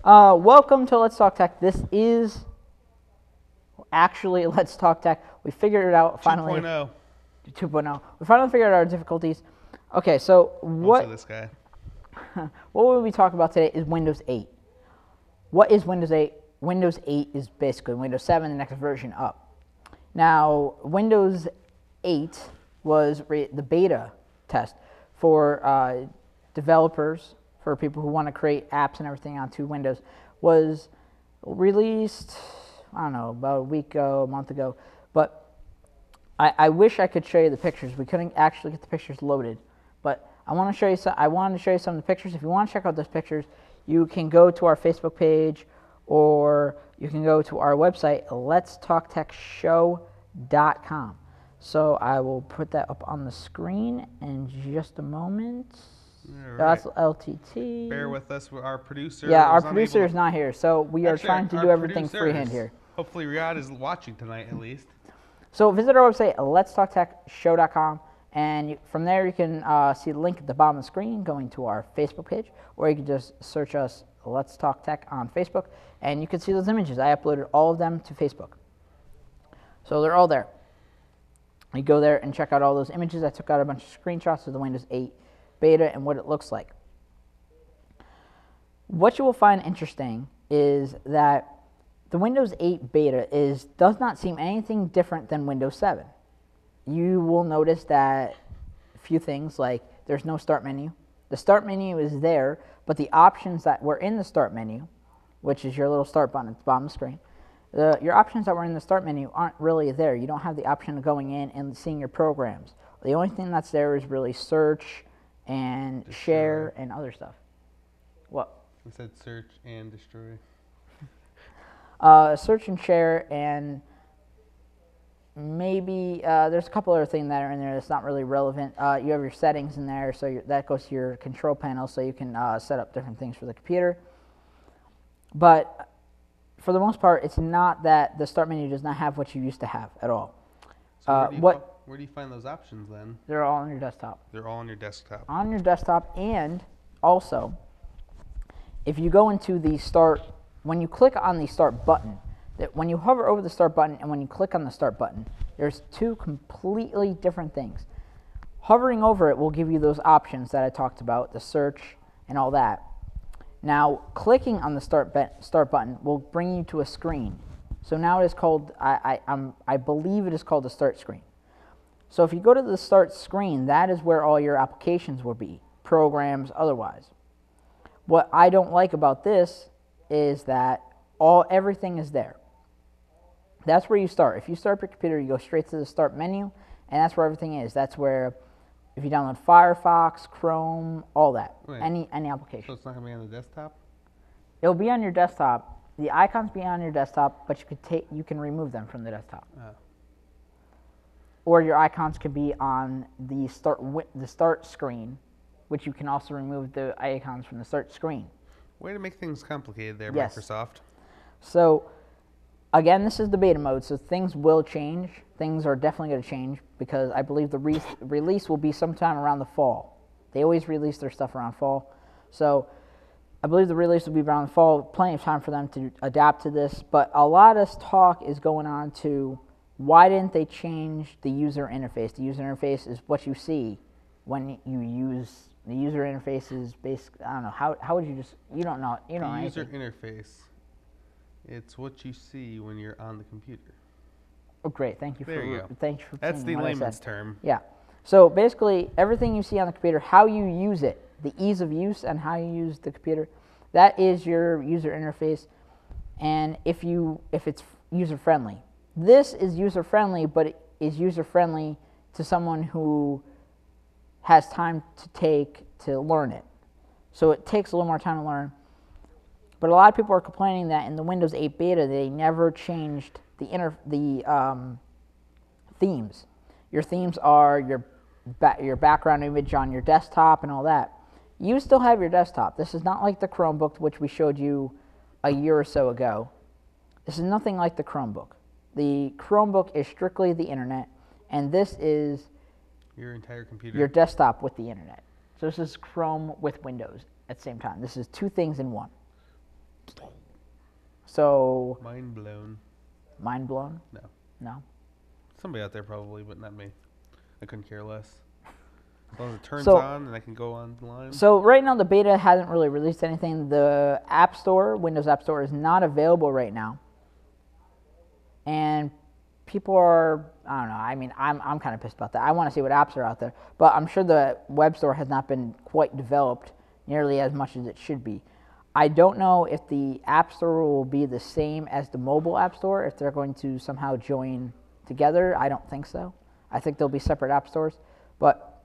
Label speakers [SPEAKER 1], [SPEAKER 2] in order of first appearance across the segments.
[SPEAKER 1] Welcome to Let's Talk Tech. This is actually Let's Talk Tech. We figured it out finally.
[SPEAKER 2] 2.0.
[SPEAKER 1] 2.0. We finally figured out our difficulties. Okay, so what
[SPEAKER 2] This guy.
[SPEAKER 1] what we'll be talking about today is Windows 8. What is Windows 8? Windows 8 is basically Windows 7, the next version up. Now, Windows 8 was the beta test for developers, for people who want to create apps and everything onto Windows, was released, I don't know, about a week ago, a month ago. But I wish I could show you the pictures. We couldn't actually get the pictures loaded. But I want to show you some. I wanted to show you some of the pictures. If you want to check out those pictures, you can go to our Facebook page, or you can go to our website, letstalktechshow.com. So I will put that up on the screen in just a moment.
[SPEAKER 2] Right.
[SPEAKER 1] That's LTT.
[SPEAKER 2] Bear with us. Our producer.
[SPEAKER 1] Yeah, our producer is not here, so we are trying to do everything freehand here.
[SPEAKER 2] Hopefully, Riyadh is watching tonight at least.
[SPEAKER 1] So visit our website, letstalktechshow.com, and from there you can see the link at the bottom of the screen going to our Facebook page, or you can just search us, Let's Talk Tech, on Facebook, and you can see those images. I uploaded all of them to Facebook. So they're all there. You go there and check out all those images. I took out a bunch of screenshots of the Windows 8 beta and what it looks like. What you will find interesting is that the Windows 8 beta does not seem anything different than Windows 7. You will notice that a few things, like there's no start menu. The start menu is there, but the options that were in the start menu, which is your little start button at the bottom of the screen, your options that were in the start menu aren't really there. You don't have the option of going in and seeing your programs. The only thing that's there is really search and share and other stuff. What?
[SPEAKER 2] I said search and destroy.
[SPEAKER 1] Search and share, and maybe there's a couple other things that are in there that's not really relevant. You have your settings in there, so that goes to your control panel, so you can set up different things for the computer. But for the most part, it's not that the start menu does not have what you used to have at all.
[SPEAKER 2] So where do you find those options then?
[SPEAKER 1] They're all on your desktop.
[SPEAKER 2] They're all on your desktop.
[SPEAKER 1] On your desktop, and also, if you go into the start, when you click on the start button, when you hover over the start button and when you click on the start button, there's two completely different things. Hovering over it will give you those options that I talked about, the search and all that. Now, clicking on the start button will bring you to a screen. So now it is called, I believe it is called the start screen. So if you go to the start screen, that is where all your applications will be, programs, otherwise. What I don't like about this is that everything is there. That's where you start. If you start your computer, you go straight to the start menu, and that's where everything is. That's where, if you download Firefox, Chrome, all that, any application.
[SPEAKER 2] So it's not going to be on the desktop?
[SPEAKER 1] It'll be on your desktop. The icons be on your desktop, but you can remove them from the desktop.
[SPEAKER 2] Oh.
[SPEAKER 1] Or your icons could be on the start screen, which you can also remove the icons from the start screen.
[SPEAKER 2] Way to make things complicated there,
[SPEAKER 1] yes.
[SPEAKER 2] Microsoft.
[SPEAKER 1] So, again, this is the beta mode, so things will change. Things are definitely going to change, because I believe the release will be sometime around the fall. They always release their stuff around fall. So, I believe the release will be around the fall. Plenty of time for them to adapt to this. But a lot of talk is going on to why didn't they change the user interface? The user interface is what you see when you use the user interface. Is basically, I don't know, how would you just, you don't know anything.
[SPEAKER 2] User interface, it's what you see when you're on the computer.
[SPEAKER 1] Oh, great! Thank you for
[SPEAKER 2] That's the layman's term.
[SPEAKER 1] Yeah. So basically, everything you see on the computer, how you use it, the ease of use and how you use the computer, that is your user interface. And if it's user friendly, this is user friendly, but it is user friendly to someone who has time to learn it. So it takes a little more time to learn. But a lot of people are complaining that in the Windows 8 beta, they never changed the themes. Your themes are your background image on your desktop and all that. You still have your desktop. This is not like the Chromebook, which we showed you a year or so ago. This is nothing like the Chromebook. The Chromebook is strictly the internet, and this is
[SPEAKER 2] your entire computer,
[SPEAKER 1] your desktop with the internet. So this is Chrome with Windows at the same time. This is two things in one. So,
[SPEAKER 2] Mind blown.
[SPEAKER 1] mind blown?
[SPEAKER 2] No.
[SPEAKER 1] No.
[SPEAKER 2] Somebody out there probably, but not me. I couldn't care less. As long as it turns
[SPEAKER 1] So-
[SPEAKER 2] on and I can go online.
[SPEAKER 1] So right now the beta hasn't really released anything. The App Store, Windows App Store, is not available right now. And people are, I don't know, I mean, I'm kind of pissed about that. I want to see what apps are out there. But I'm sure the web store has not been quite developed nearly as much as it should be. I don't know if the App Store will be the same as the mobile App Store, if they're going to somehow join together. I don't think so. I think they'll be separate app stores. But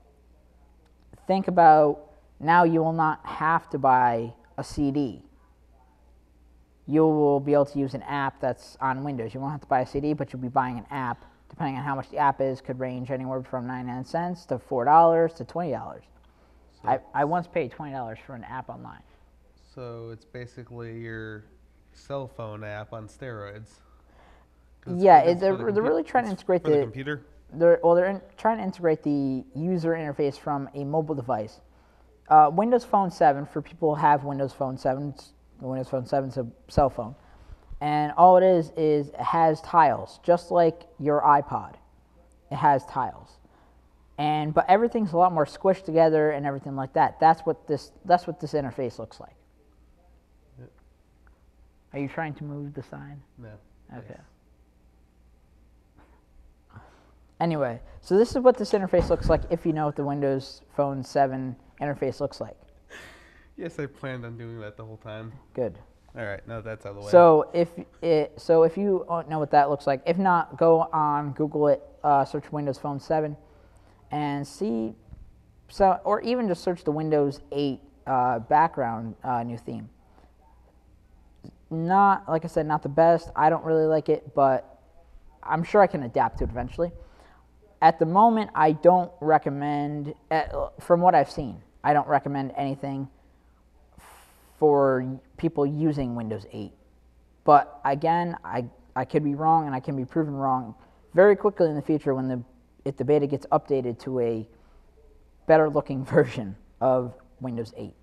[SPEAKER 1] think about, now you will not have to buy a CD. You will be able to use an app that's on Windows. You won't have to buy a CD, but you'll be buying an app. Depending on how much the app is, could range anywhere from 99 cents to $4 to $20.
[SPEAKER 2] So,
[SPEAKER 1] I once paid $20 for an app online.
[SPEAKER 2] so it's basically your cell phone app on steroids.
[SPEAKER 1] Yeah, they're really trying to integrate
[SPEAKER 2] for the computer.
[SPEAKER 1] They're trying to integrate the user interface from a mobile device. Windows Phone 7, for people who have Windows Phone 7, Windows Phone 7 is a cell phone. And all it is it has tiles, just like your iPod. It has tiles. But everything's a lot more squished together and everything like that. That's what this interface looks like.
[SPEAKER 2] Yep.
[SPEAKER 1] Are you trying to move the sign?
[SPEAKER 2] No.
[SPEAKER 1] Okay.
[SPEAKER 2] Yes.
[SPEAKER 1] Anyway, so this is what this interface looks like if you know what the Windows Phone 7 interface looks like.
[SPEAKER 2] Yes, I planned on doing that the whole time.
[SPEAKER 1] Good.
[SPEAKER 2] All right, now that's out of the way.
[SPEAKER 1] So if you know what that looks like, if not, go on, Google it, search Windows Phone 7, and see. So, or even just search the Windows 8 background new theme. Not, like I said, not the best. I don't really like it, but I'm sure I can adapt to it eventually. At the moment, I don't recommend, from what I've seen, I don't recommend anything for people using Windows 8. But again, I could be wrong, and I can be proven wrong very quickly in the future when if the beta gets updated to a better looking version of Windows 8.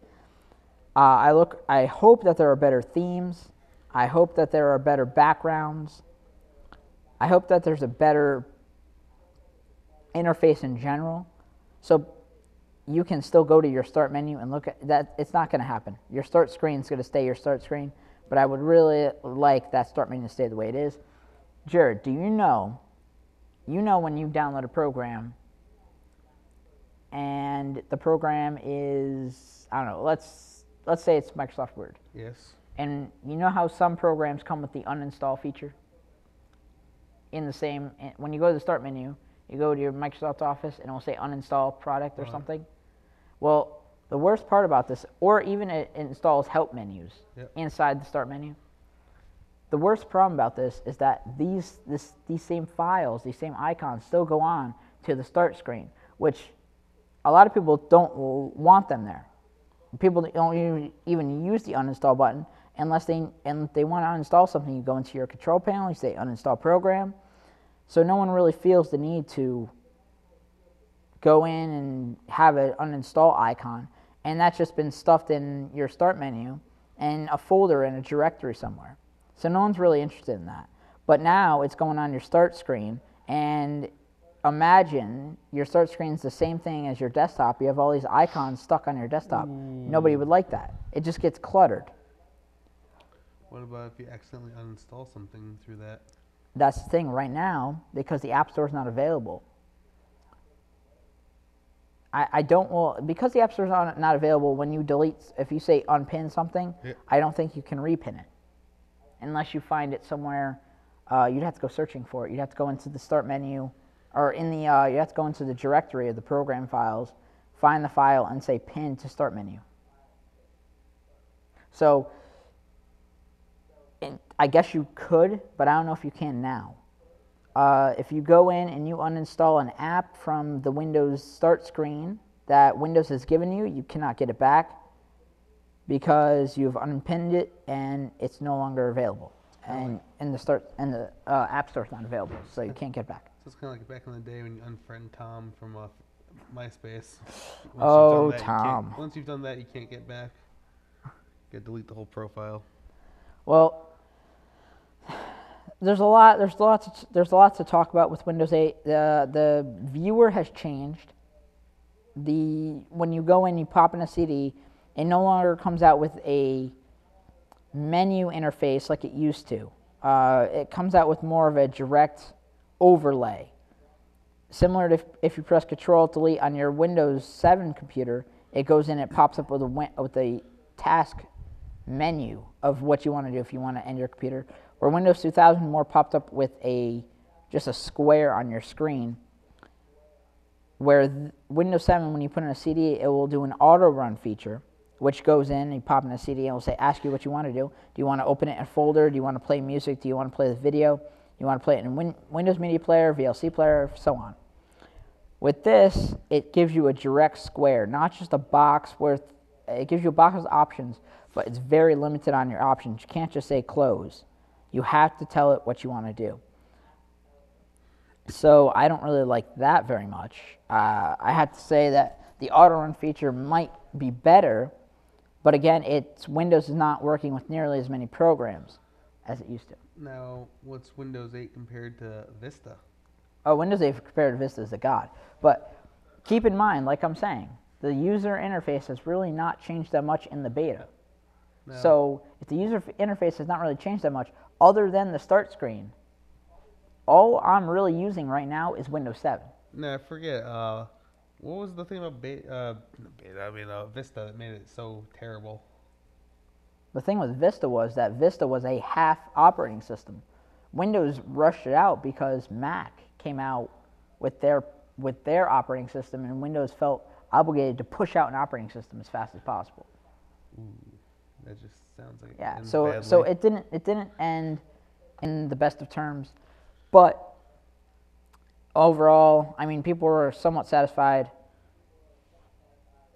[SPEAKER 1] I hope that there are better themes. I hope that there are better backgrounds. I hope that there's a better interface in general. So you can still go to your start menu and look at that. It's not going to happen. Your start screen is going to stay your start screen, but I would really like that start menu to stay the way it is. Jared, do you know when you download a program and the program is, I don't know, let's say it's Microsoft Word.
[SPEAKER 2] Yes.
[SPEAKER 1] And you know how some programs come with the uninstall feature? When you go to the start menu, you go to your Microsoft Office and it will say uninstall product or something. Well, the worst part about this, or even it installs help menus inside the start menu. The worst problem about this is that these same files, these same icons still go on to the start screen, which a lot of people don't want them there. People don't even use the uninstall button unless they want to uninstall something. You go into your control panel, you say uninstall program. So no one really feels the need to go in and have an uninstall icon, and that's just been stuffed in your start menu and a folder in a directory somewhere. So no one's really interested in that. But now it's going on your start screen, and imagine your start screen is the same thing as your desktop. You have all these icons stuck on your desktop. Nobody would like that. It just gets cluttered.
[SPEAKER 2] What about if you accidentally uninstall something through that?
[SPEAKER 1] That's the thing right now, because the App Store is not available. Because the App Store is not available, when you delete, if you say unpin something, I don't think you can repin it. Unless you find it somewhere, you'd have to go searching for it. You'd have to go into the start menu, or you have to go into the directory of the program files, find the file, and say pin to start menu. So, I guess you could, but I don't know if you can now. If you go in and you uninstall an app from the Windows start screen that Windows has given you, you cannot get it back because you've unpinned it and it's no longer available. And the App Store is not available, so you can't get it back.
[SPEAKER 2] So it's kind of like back in the day when you unfriend Tom from MySpace.
[SPEAKER 1] Tom.
[SPEAKER 2] Once you've done that, you can't get back. You gotta delete the whole profile.
[SPEAKER 1] Well, There's a lot to talk about with Windows 8. The viewer has changed. When you go in, you pop in a CD, it no longer comes out with a menu interface like it used to. It comes out with more of a direct overlay. Similar to if you press Control-Delete on your Windows 7 computer, it goes in, it pops up with a task menu of what you want to do if you want to end your computer. Where Windows 2000 more popped up with just a square on your screen. Where Windows 7, when you put in a CD, it will do an auto run feature, which goes in and you pop in a CD and it will ask you what you want to do. Do you want to open it in a folder? Do you want to play music? Do you want to play the video? You want to play it in Windows Media Player, VLC Player, so on. With this, it gives you a direct square, not just a box where it gives you a box of options, but it's very limited on your options. You can't just say close. You have to tell it what you want to do. So I don't really like that very much. I have to say that the auto run feature might be better, but again, Windows is not working with nearly as many programs as it used to.
[SPEAKER 2] Now, what's Windows 8 compared to Vista?
[SPEAKER 1] Oh, Windows 8 compared to Vista is a god. But keep in mind, like I'm saying, the user interface has really not changed that much in the beta.
[SPEAKER 2] No.
[SPEAKER 1] So if the user interface has not really changed that much, other than the start screen, all I'm really using right now is Windows 7.
[SPEAKER 2] No, I forget. What was the thing about Vista that made it so terrible?
[SPEAKER 1] The thing with Vista was that Vista was a half operating system. Windows rushed it out because Mac came out with their operating system, and Windows felt obligated to push out an operating system as fast as possible.
[SPEAKER 2] Ooh, that just sounds like
[SPEAKER 1] yeah. So it didn't end in the best of terms, but overall, I mean, people were somewhat satisfied.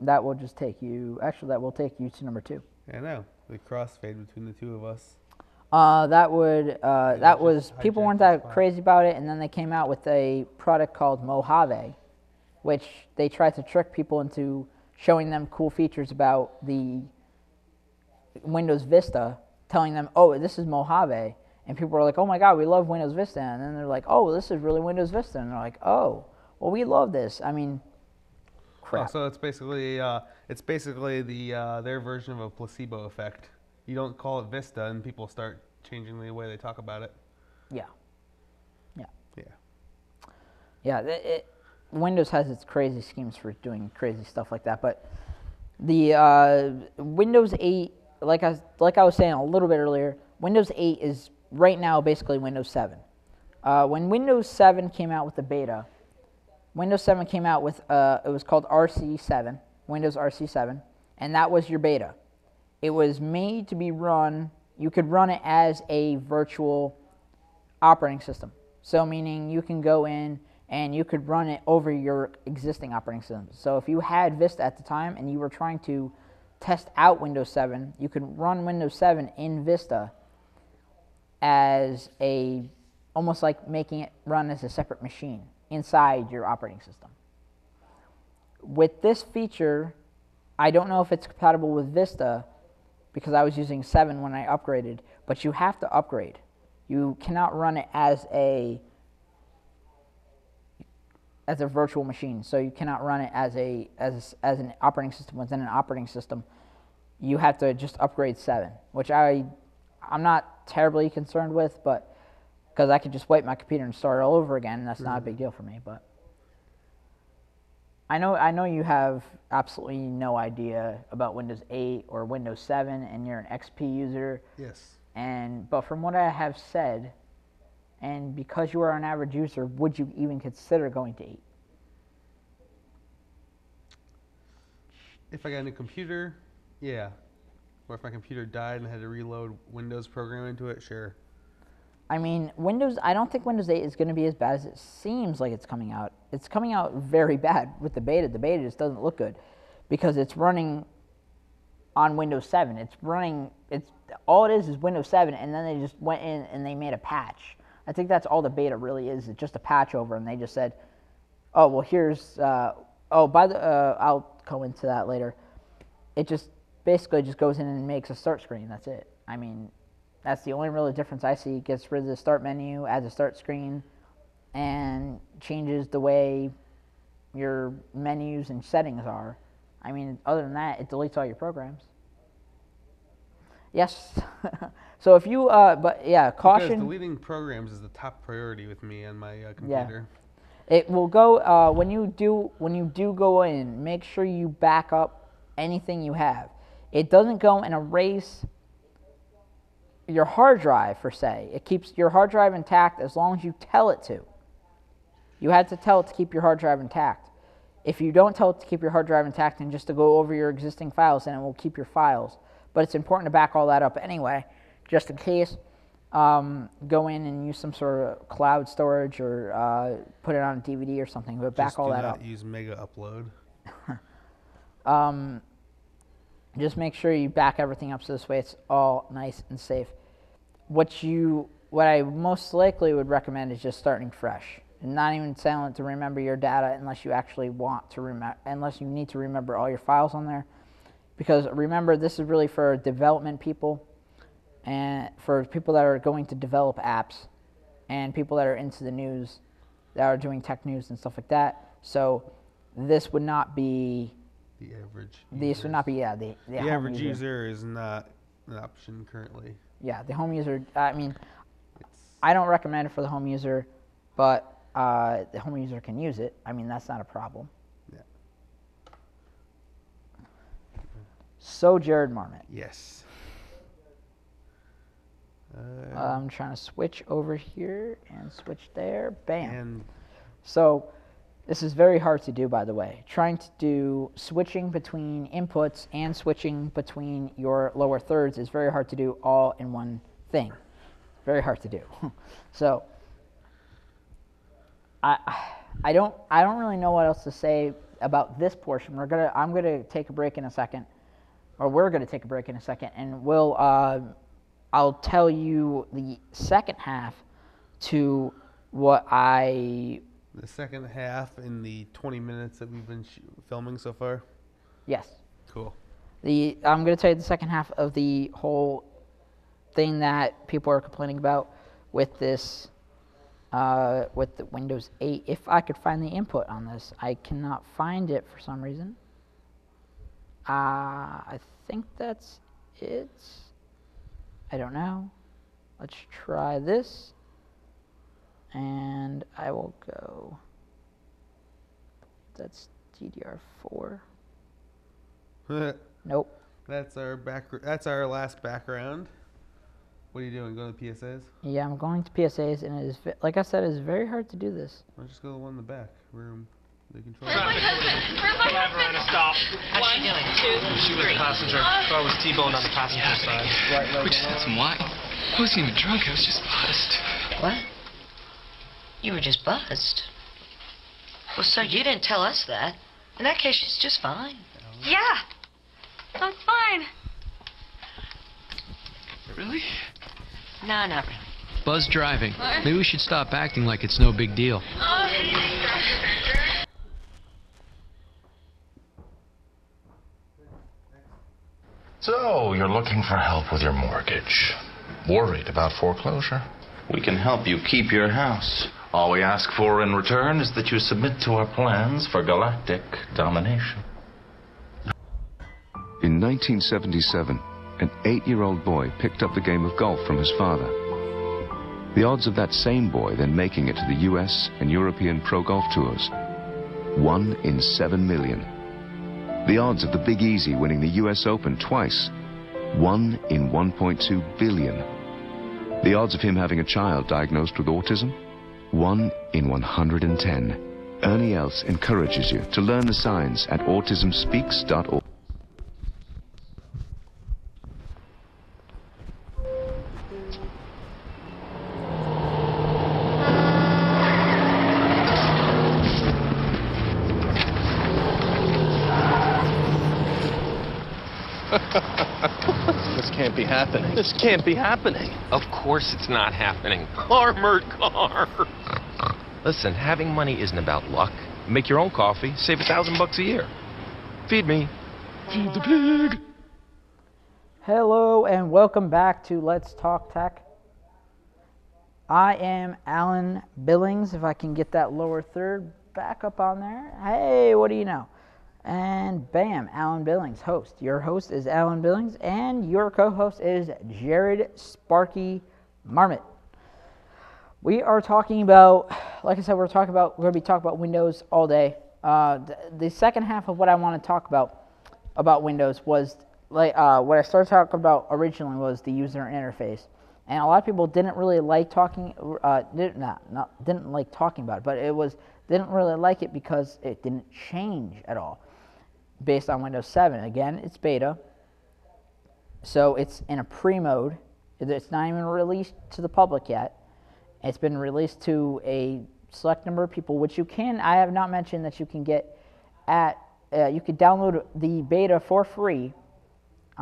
[SPEAKER 1] That will take you to number 2.
[SPEAKER 2] Yeah, I know. The crossfade between the two of us.
[SPEAKER 1] People weren't that crazy about it, and then they came out with a product called Mojave, which they tried to trick people into showing them cool features about the Windows Vista, telling them, oh, this is Mojave, and people were like, oh my god, we love Windows Vista, and then they're like, oh, this is really Windows Vista, and they're like, oh, well, we love this. I mean, crap.
[SPEAKER 2] Oh, so it's basically their version of a placebo effect. You don't call it Vista, and people start changing the way they talk about it.
[SPEAKER 1] Yeah. Windows has its crazy schemes for doing crazy stuff like that, but the Windows 8, like I was saying a little bit earlier, Windows 8 is right now basically Windows 7. When Windows 7 came out with the beta, Windows 7 came out with it was called RC7, Windows RC7, and that was your beta. It was made to be run, you could run it as a virtual operating system. So meaning you can go in and you could run it over your existing operating system. So if you had Vista at the time and you were trying to test out Windows 7, you could run Windows 7 in Vista as almost like making it run as a separate machine inside your operating system. With this feature, I don't know if it's compatible with Vista, because I was using 7 when I upgraded, but you have to upgrade. You cannot run it as a virtual machine, so you cannot run it as an operating system within an operating system. You have to just upgrade 7, which I'm not terribly concerned with, but because I could just wipe my computer and start all over again, and that's not a big deal for me. But I know you have absolutely no idea about Windows 8 or Windows 7, and you're an XP user.
[SPEAKER 2] Yes.
[SPEAKER 1] But from what I have said, and because you are an average user, would you even consider going to 8?
[SPEAKER 2] If I got a new computer, yeah. Or if my computer died and I had to reload Windows program into it, sure.
[SPEAKER 1] I mean, I don't think Windows 8 is going to be as bad as it seems like it's coming out. It's coming out very bad with the beta. The beta just doesn't look good because it's running on Windows 7. All it is Windows 7, and then they just went in and they made a patch. I think that's all the beta really is. It's just a patch over, and they just said, oh, well, here's, I'll go into that later. It just basically just goes in and makes a start screen. That's it. I mean, That's the only real difference I see. It gets rid of the start menu, adds a start screen, and changes the way your menus and settings are. I mean, other than that, it deletes all your programs. Yes. So if you, but yeah, caution.
[SPEAKER 2] Because deleting programs is the top priority with me on my computer.
[SPEAKER 1] It will go when you do go in. Make sure you back up anything you have. It doesn't go and erase your hard drive per se. It keeps your hard drive intact as long as you tell it to. You have to tell it to keep your hard drive intact. If you don't tell it to keep your hard drive intact and just to go over your existing files, then it will keep your files. But it's important to back all that up anyway, just in case. Go in and use some sort of cloud storage or put it on a DVD or something, but back all that up.
[SPEAKER 2] Just do not use Mega Upload.
[SPEAKER 1] Just make sure you back everything up so this way it's all nice and safe. What I most likely would recommend is just starting fresh. And not even telling it to remember your data unless you actually want to remember, unless you need to remember all your files on there. Because remember, this is really for development people and for people that are going to develop apps and people that are into the news, that are doing tech news and stuff like that. So this would not be
[SPEAKER 2] the average.
[SPEAKER 1] This would not be the
[SPEAKER 2] average user is not an option currently.
[SPEAKER 1] Yeah, the home user. I mean, I don't recommend it for the home user, but the home user can use it. I mean, that's not a problem.
[SPEAKER 2] Yeah.
[SPEAKER 1] So, Jared Marmot.
[SPEAKER 2] Yes.
[SPEAKER 1] I'm trying to switch over here and switch there. Bam.
[SPEAKER 2] And
[SPEAKER 1] so, this is very hard to do, by the way. Trying to do switching between inputs and switching between your lower thirds is very hard to do all in one thing. Very hard to do. So, I don't really know what else to say about this portion. I'm gonna take a break in a second, or we're gonna take a break in a second, and I'll tell you the second half to what I.
[SPEAKER 2] The second half in the 20 minutes that we've been filming so far.
[SPEAKER 1] Yes.
[SPEAKER 2] Cool.
[SPEAKER 1] I'm gonna tell you the second half of the whole thing that people are complaining about with this. With the Windows 8, if I could find the input on this. I cannot find it for some reason. I think that's it. I don't know. Let's try this. And I will go. That's DDR4. Nope.
[SPEAKER 2] That's our last background. What are you doing? Going to PSAs?
[SPEAKER 1] Yeah, I'm going to PSAs, and it is, like I said, it's very hard to do this.
[SPEAKER 2] I'll just go to the one in the back room. The control.
[SPEAKER 3] Where's my husband? Stop. How's she doing?
[SPEAKER 4] She was a passenger. I was T-boned on the passenger side.
[SPEAKER 5] We just had some wine. I wasn't even drunk. I was just buzzed.
[SPEAKER 3] What? You were just buzzed? Well, sir, you didn't tell us that. In that case, she's just fine.
[SPEAKER 6] Yeah, I'm fine.
[SPEAKER 5] Really?
[SPEAKER 3] No, not really.
[SPEAKER 5] Buzz driving. Maybe we should stop acting like it's no big deal.
[SPEAKER 7] So, you're looking for help with your mortgage. Worried about foreclosure? We can help you keep your house. All we ask for in return is that you submit to our plans for galactic domination.
[SPEAKER 8] In 1977, an 8-year-old boy picked up the game of golf from his father. The odds of that same boy then making it to the US and European pro golf tours, 1 in 7 million. The odds of the Big Easy winning the US Open twice, 1 in 1.2 billion. The odds of him having a child diagnosed with autism, 1 in 110. Ernie Els encourages you to learn the signs at autismspeaks.org.
[SPEAKER 4] This can't be happening. This can't be happening.
[SPEAKER 9] Of course it's not happening. Armored car. Listen, having money isn't about luck. Make your own coffee, save $1,000 a year. Feed me.
[SPEAKER 5] Feed the pig.
[SPEAKER 1] Hello and welcome back to Let's Talk Tech. I am Alan Billings, if I can get that lower third back up on there. Hey, what do you know? And bam, Alan Billings, host. Your host is Alan Billings, and your co-host is Jared Sparky Marmot. We are talking about, like I said, we're going to be talking about Windows all day. The second half of what I want to talk about Windows was like what I started talking about originally was the user interface, and a lot of people didn't really like talking, didn't like talking about it, but didn't really like it because it didn't change at all based on Windows 7. Again, it's beta, so it's in a pre-mode. It's not even released to the public yet. It's been released to a select number of people, which you can. I have not mentioned that you can get at. You could download the beta for free.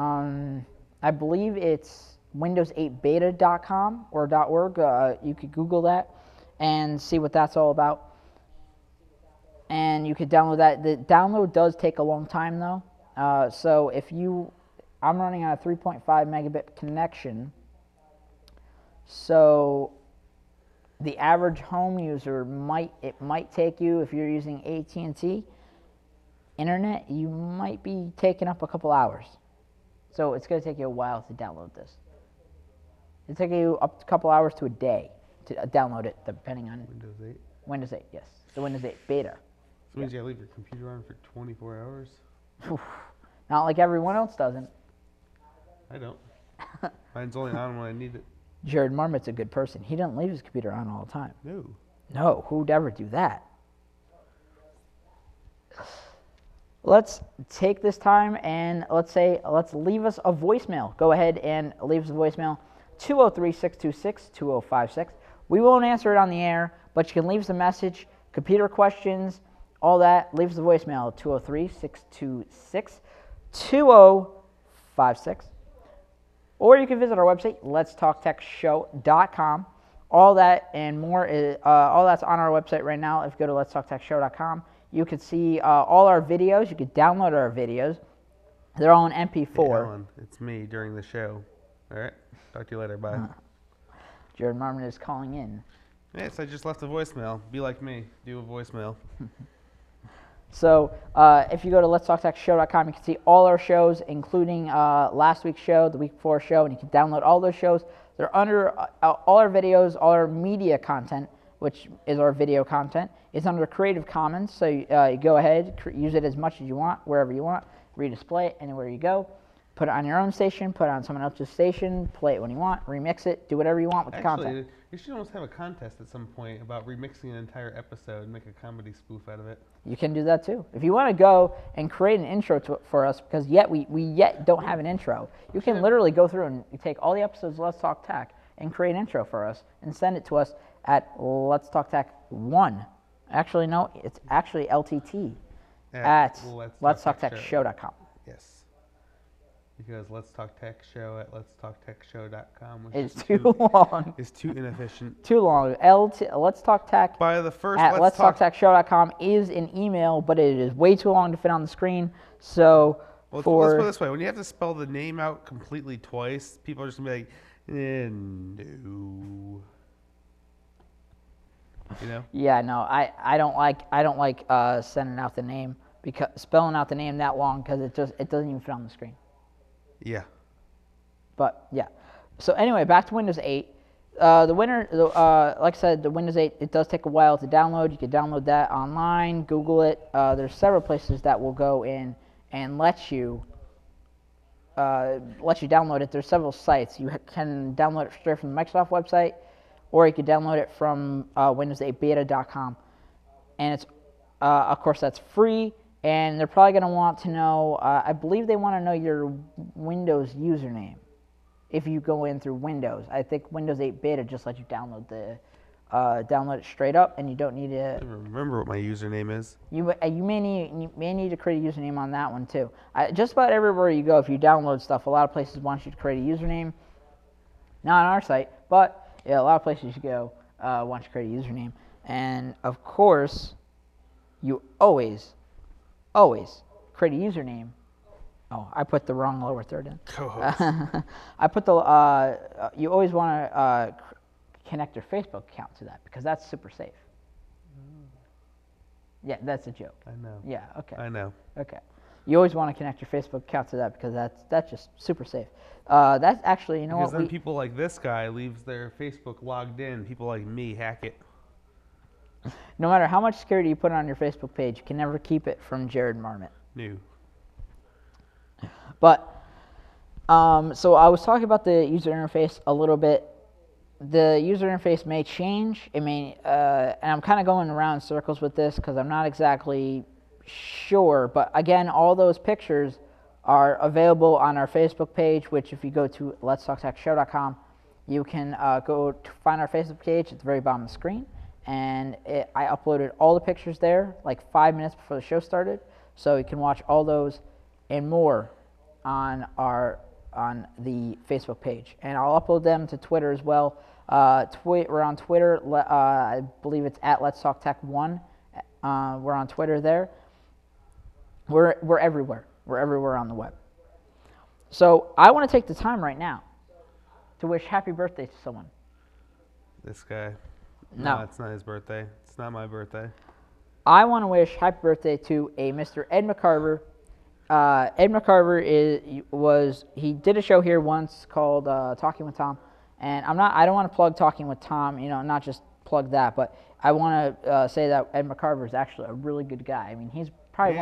[SPEAKER 1] I believe it's Windows8beta.com or .org. You could Google that and see what that's all about. And you could download that. The download does take a long time though. So I'm running on a 3.5 megabit connection. So the average home user might take you, if you're using AT&T internet, you might be taking up a couple hours. So it's going to take you a while to download this. It'll take you up to a couple hours to a day to download it, depending on
[SPEAKER 2] Windows 8.
[SPEAKER 1] Windows 8, yes, the Windows 8 beta.
[SPEAKER 2] So means you gotta leave your computer on for 24 hours?
[SPEAKER 1] Not like everyone else doesn't.
[SPEAKER 2] I don't. Mine's only on when I need it.
[SPEAKER 1] Jared Marmot's a good person. He doesn't leave his computer on all the time.
[SPEAKER 2] No.
[SPEAKER 1] No, who'd ever do that? Let's take this time and let's leave us a voicemail. Go ahead and leave us a voicemail, 203-626-2056. We won't answer it on the air, but you can leave us a message, computer questions, all that. Leave us a voicemail, 203-626-2056. Or you can visit our website, letstalktechshow.com. All that and more all that's on our website right now. If you go to letstalktechshow.com, you can see all our videos. You can download our videos. They're all in MP4.
[SPEAKER 2] Hey, Alan, it's me during the show. All right. Talk to you later. Bye.
[SPEAKER 1] Jared Marmot is calling in.
[SPEAKER 2] Yes, I just left a voicemail. Be like me. Do a voicemail.
[SPEAKER 1] So if you go to letstalktechshow.com, you can see all our shows, including last week's show, the week before show, and you can download all those shows. They're under all our videos, all our media content, which is our video content, is under Creative Commons. So you go ahead, use it as much as you want, wherever you want, redisplay it anywhere you go. Put it on your own station, put it on someone else's station, play it when you want, remix it, do whatever you want with the content.
[SPEAKER 2] You should almost have a contest at some point about remixing an entire episode and make a comedy spoof out of it.
[SPEAKER 1] You can do that too. If you want to go and create an intro for us, because we yet don't have an intro, you can literally go through and take all the episodes of Let's Talk Tech and create an intro for us and send it to us at Let's Talk Tech 1. Actually, no, it's actually LTT at letstalktechshow.com.
[SPEAKER 2] Yes. Because Let's Talk Tech Show at letstalktechshow.com
[SPEAKER 1] is too long.
[SPEAKER 2] It's too inefficient.
[SPEAKER 1] Too long. Let's Talk Tech
[SPEAKER 2] by the first
[SPEAKER 1] at letstalktechshow.com is an email, but it is way too long to fit on the screen. So
[SPEAKER 2] let's put it this way: when you have to spell the name out completely twice, people are just gonna be like, no. You know?
[SPEAKER 1] Yeah, no, I don't like sending out the name, because spelling out the name that long, because it doesn't even fit on the screen.
[SPEAKER 2] Yeah.
[SPEAKER 1] But yeah. So anyway, back to Windows 8. Like I said, the Windows 8, it does take a while to download. You can download that online, Google it. There's several places that will go in and let you download it. There's several sites. You can download it straight from the Microsoft website, or you can download it from Windows8beta.com. And it's, of course, that's free. And they're probably going to want to know, I believe they want to know your Windows username if you go in through Windows. I think Windows 8 Beta just lets you download it straight up, and you don't need to.
[SPEAKER 2] I don't remember what my username is.
[SPEAKER 1] You may need to create a username on that one too. Just about everywhere you go, if you download stuff, a lot of places want you to create a username. Not on our site, but yeah, a lot of places you go want you to create a username. And of course, you always create a username Oh, I put the wrong lower third in.
[SPEAKER 2] Co-host.
[SPEAKER 1] I put the. You always want to connect your Facebook account to that because that's super safe. Yeah, that's a joke.
[SPEAKER 2] I know.
[SPEAKER 1] Yeah. Okay.
[SPEAKER 2] I know.
[SPEAKER 1] Okay. You always want to connect your Facebook account to that because that's just super safe. That's actually, you know
[SPEAKER 2] Because
[SPEAKER 1] what?
[SPEAKER 2] then people like this guy leaves their Facebook logged in. People like me hack it.
[SPEAKER 1] No matter how much security you put on your Facebook page, you can never keep it from Jared Marmot.
[SPEAKER 2] No.
[SPEAKER 1] But so I was talking about the user interface a little bit. The user interface may change. It may, and I'm kind of going around in circles with this because I'm not exactly sure. But again, all those pictures are available on our Facebook page, which if you go to letstalktechshow.com, you can go to find our Facebook page at the very bottom of the screen. And I uploaded all the pictures there like 5 minutes before the show started, so you can watch all those and more on the Facebook page. And I'll upload them to Twitter as well. We're on Twitter. I believe it's at Let's Talk Tech 1. We're on Twitter there. We're everywhere. We're everywhere on the web. So I want to take the time right now to wish happy birthday to someone.
[SPEAKER 2] This guy.
[SPEAKER 1] No,
[SPEAKER 2] it's not his birthday. It's not my birthday.
[SPEAKER 1] I want to wish happy birthday to a Mr. Ed McCarver. Ed McCarver he did a show here once called Talking with Tom, and I don't want to plug Talking with Tom, not just plug that, but I want to say that Ed McCarver is actually a really good guy. I mean, he's probably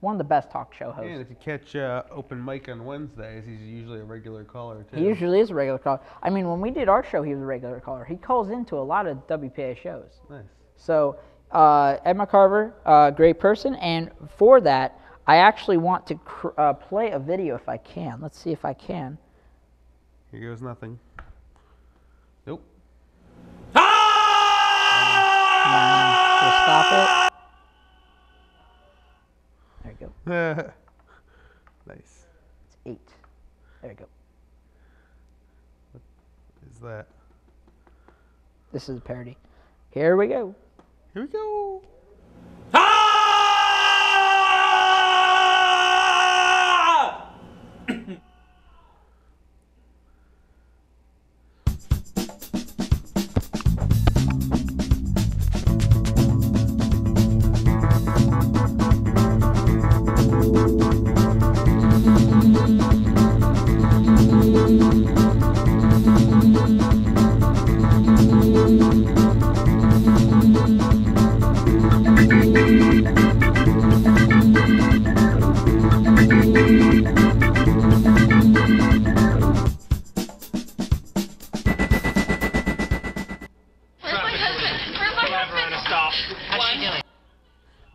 [SPEAKER 1] one of the best talk show hosts.
[SPEAKER 2] And if you catch open mic on Wednesdays, he's usually a regular caller too.
[SPEAKER 1] He usually is a regular caller. I mean, when we did our show, he was a regular caller. He calls into a lot of WPA shows.
[SPEAKER 2] Nice.
[SPEAKER 1] So Ed McCarver, great person, and for that, I actually want to play a video if I can. Let's see if I can.
[SPEAKER 2] Here goes nothing. Nope.
[SPEAKER 1] We'll stop it. There you go.
[SPEAKER 2] Nice.
[SPEAKER 1] It's 8. There you go.
[SPEAKER 2] What is that?
[SPEAKER 1] This is a parody. Here we go.
[SPEAKER 2] Here we go.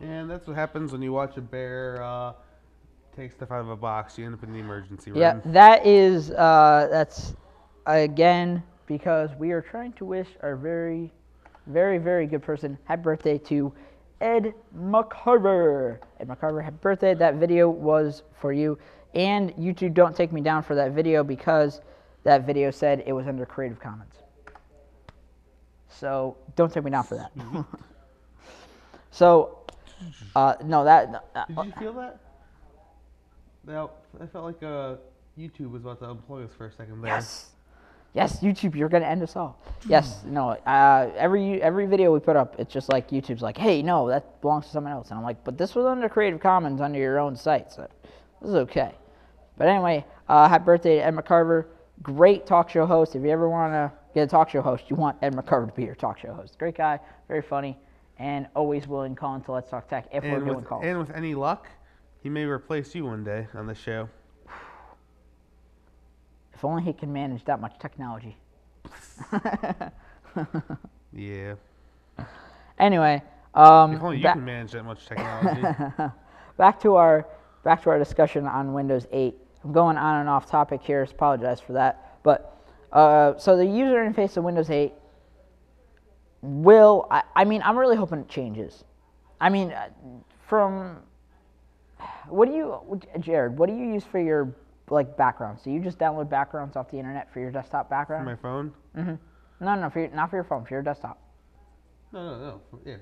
[SPEAKER 2] And that's what happens when you watch a bear take stuff out of a box. You end up in the emergency room.
[SPEAKER 1] Yeah, that's again because we are trying to wish our very, very, very good person happy birthday to Ed McCarver. Ed McCarver, happy birthday. That video was for you. And YouTube, don't take me down for that video because that video said it was under Creative Commons. So don't take me down for that. So, no, that...
[SPEAKER 2] Did you feel that? Now, I felt like YouTube was about to unplug us for a second there.
[SPEAKER 1] Yes. Yes, YouTube, you're going to end us all. Yes, no, every video we put up, it's just like YouTube's like, hey, no, that belongs to someone else. And I'm like, but this was under Creative Commons under your own site, so this is okay. But anyway, happy birthday to Ed McCarver. Great talk show host. If you ever want to get a talk show host, you want Ed McCarver to be your talk show host. Great guy, very funny, and always willing to call into Let's Talk Tech if we're doing calls.
[SPEAKER 2] And with any luck, he may replace you one day on the show.
[SPEAKER 1] If only he can manage that much technology.
[SPEAKER 2] Yeah.
[SPEAKER 1] Anyway,
[SPEAKER 2] if only you can manage that much technology.
[SPEAKER 1] back to our discussion on Windows 8. I'm going on and off topic here. So apologize for that. But so the user interface of Windows 8 will. I mean, I'm really hoping it changes. I mean, Jared? What do you use for your backgrounds? Do you just download backgrounds off the internet for your desktop background?
[SPEAKER 2] For my phone?
[SPEAKER 1] Mm-hmm. No, not for your phone. For your desktop.
[SPEAKER 2] No. Yeah,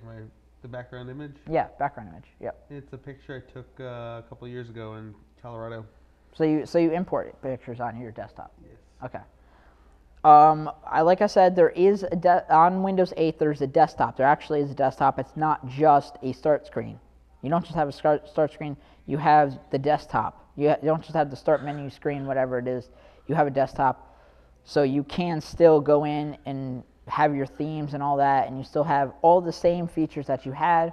[SPEAKER 2] the background image.
[SPEAKER 1] Yeah, background image. Yep.
[SPEAKER 2] It's a picture I took a couple years ago in Colorado.
[SPEAKER 1] So you import pictures on your desktop.
[SPEAKER 2] Yes.
[SPEAKER 1] Okay. Like I said, there is on Windows 8. There's a desktop. There actually is a desktop. It's not just a start screen. You don't just have a start screen. You have the desktop. You don't just have the start menu screen, whatever it is. You have a desktop, so you can still go in and have your themes and all that, and you still have all the same features that you had.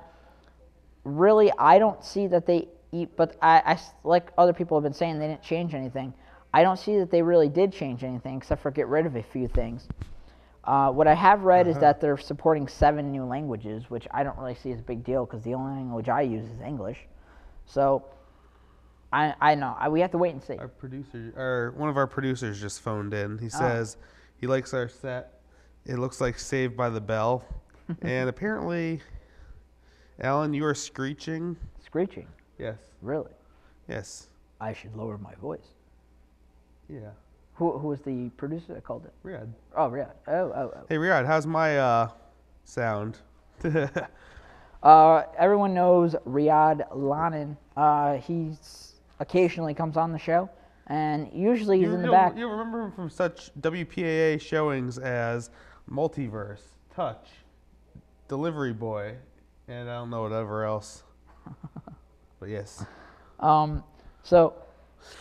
[SPEAKER 1] Really, I don't see that they eat, but I like other people have been saying, they didn't change anything. I don't see that they really did change anything except for get rid of a few things. What I have read is that they're supporting 7 new languages, which I don't really see as a big deal because the only language I use is English. So I know we have to wait and see.
[SPEAKER 2] Our producer, or one of our producers, just phoned in. He says he likes our set. It looks like Saved by the Bell, and apparently, Alan, you are screeching.
[SPEAKER 1] Screeching?
[SPEAKER 2] Yes.
[SPEAKER 1] Really?
[SPEAKER 2] Yes.
[SPEAKER 1] I should lower my voice.
[SPEAKER 2] Yeah.
[SPEAKER 1] Who was the producer that called it?
[SPEAKER 2] Riyadh.
[SPEAKER 1] Oh, Riyadh. Oh.
[SPEAKER 2] Hey, Riyadh, how's my sound?
[SPEAKER 1] Everyone knows Riyadh Lanin. He's occasionally comes on the show, and usually he's in the back.
[SPEAKER 2] You remember him from such WPAA showings as Multiverse, Touch, Delivery Boy, and I don't know whatever else. But yes.
[SPEAKER 1] So,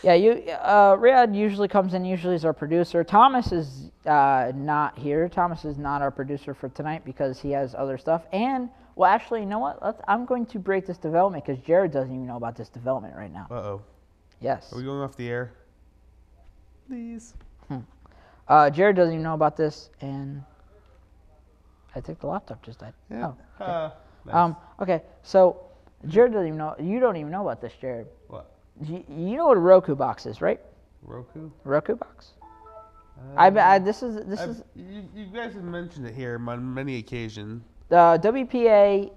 [SPEAKER 1] yeah, Riyadh usually comes in. Usually is our producer. Thomas is not here. Thomas is not our producer for tonight because he has other stuff. And well, actually, you know what? I'm going to break this development because Jared doesn't even know about this development right now.
[SPEAKER 2] Uh-oh.
[SPEAKER 1] Yes.
[SPEAKER 2] Are we going off the air? Please.
[SPEAKER 1] Jared doesn't even know about this, and I think the laptop just died.
[SPEAKER 2] Yeah.
[SPEAKER 1] Oh. Okay.
[SPEAKER 2] Nice.
[SPEAKER 1] Okay. So Jared doesn't even know. You don't even know about this, Jared.
[SPEAKER 2] What?
[SPEAKER 1] You know what a Roku box is, right?
[SPEAKER 2] Roku?
[SPEAKER 1] Roku box. This is
[SPEAKER 2] you guys have mentioned it here on many occasions.
[SPEAKER 1] WPAA,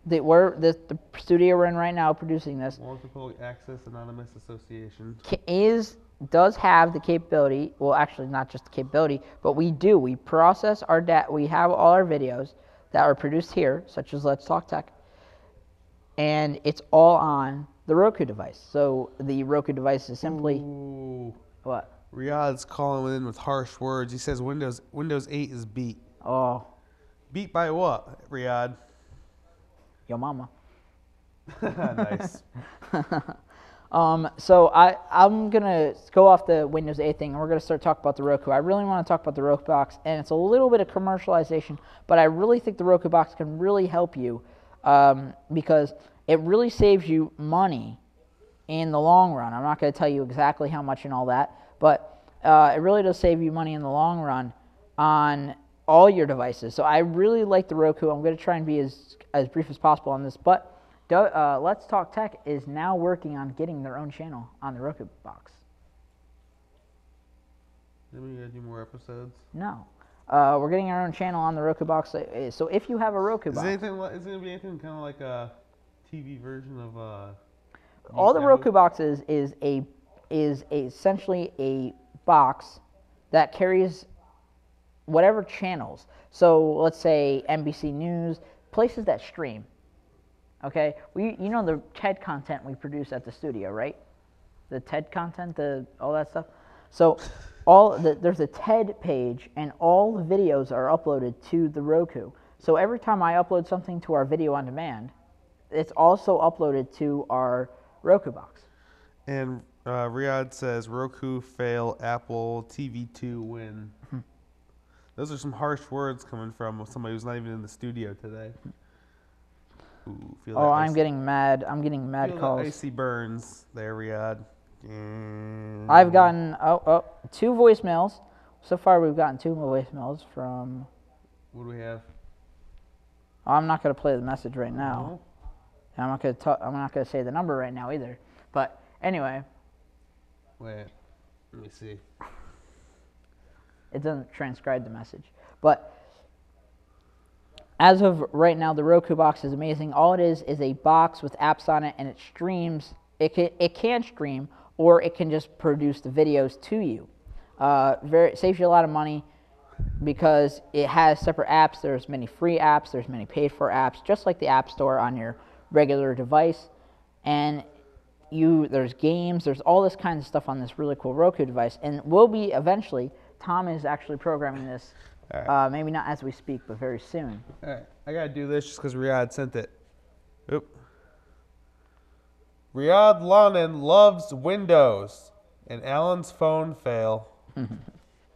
[SPEAKER 1] the studio we're in right now producing this,
[SPEAKER 2] Multiple Access Anonymous Association,
[SPEAKER 1] does have the capability. Well, actually, not just the capability, but we process our data. We have all our videos that are produced here, such as Let's Talk Tech, and it's all on the Roku device. So the Roku device is simply what?
[SPEAKER 2] Riyadh's calling in with harsh words. He says Windows 8 is beat.
[SPEAKER 1] Oh.
[SPEAKER 2] Beat by what, Riyadh?
[SPEAKER 1] Your mama.
[SPEAKER 2] Nice.
[SPEAKER 1] So I'm going to go off the Windows 8 thing, and we're going to start talking about the Roku. I really want to talk about the Roku box, and it's a little bit of commercialization, but I really think the Roku box can really help you because it really saves you money in the long run. I'm not going to tell you exactly how much and all that, but it really does save you money in the long run on all your devices. So I really like the Roku. I'm going to try and be as brief as possible on this, but Let's Talk Tech is now working on getting their own channel on the Roku box.
[SPEAKER 2] Then we gotta do more episodes.
[SPEAKER 1] No. We're getting our own channel on the Roku box. So if you have a Roku box...
[SPEAKER 2] Is it going to be anything kind of like a TV version of...
[SPEAKER 1] all the Roku boxes is essentially a box that carries whatever channels. So let's say NBC News, places that stream. Okay, you know the TED content we produce at the studio, right? The TED content, all that stuff. So there's a TED page, and all the videos are uploaded to the Roku. So every time I upload something to our video on demand, it's also uploaded to our Roku box.
[SPEAKER 2] And Riyadh says Roku fail, Apple TV2 win. Those are some harsh words coming from somebody who's not even in the studio today. Ooh,
[SPEAKER 1] I'm getting mad. I'm getting mad calls.
[SPEAKER 2] The icy burns there, Riyadh.
[SPEAKER 1] I've gotten 2 voicemails. So far, we've gotten 2 voicemails from...
[SPEAKER 2] What do we have?
[SPEAKER 1] I'm not going to play the message right now. And I'm not going to say the number right now either. But anyway.
[SPEAKER 2] Wait. Let me see.
[SPEAKER 1] It doesn't transcribe the message. But as of right now, the Roku box is amazing. All it is a box with apps on it, and it streams. It can stream, or it can just produce the videos to you. Saves you a lot of money because it has separate apps. There's many free apps. There's many paid-for apps, just like the App Store on your regular device. And there's games, there's all this kind of stuff on this really cool Roku device, and will be eventually. Tom is actually programming this, maybe not as we speak, but very soon.
[SPEAKER 2] All right, I gotta do this just because Riyadh sent it. Oop. Riyadh Lonan loves Windows, and Alan's phone fail. I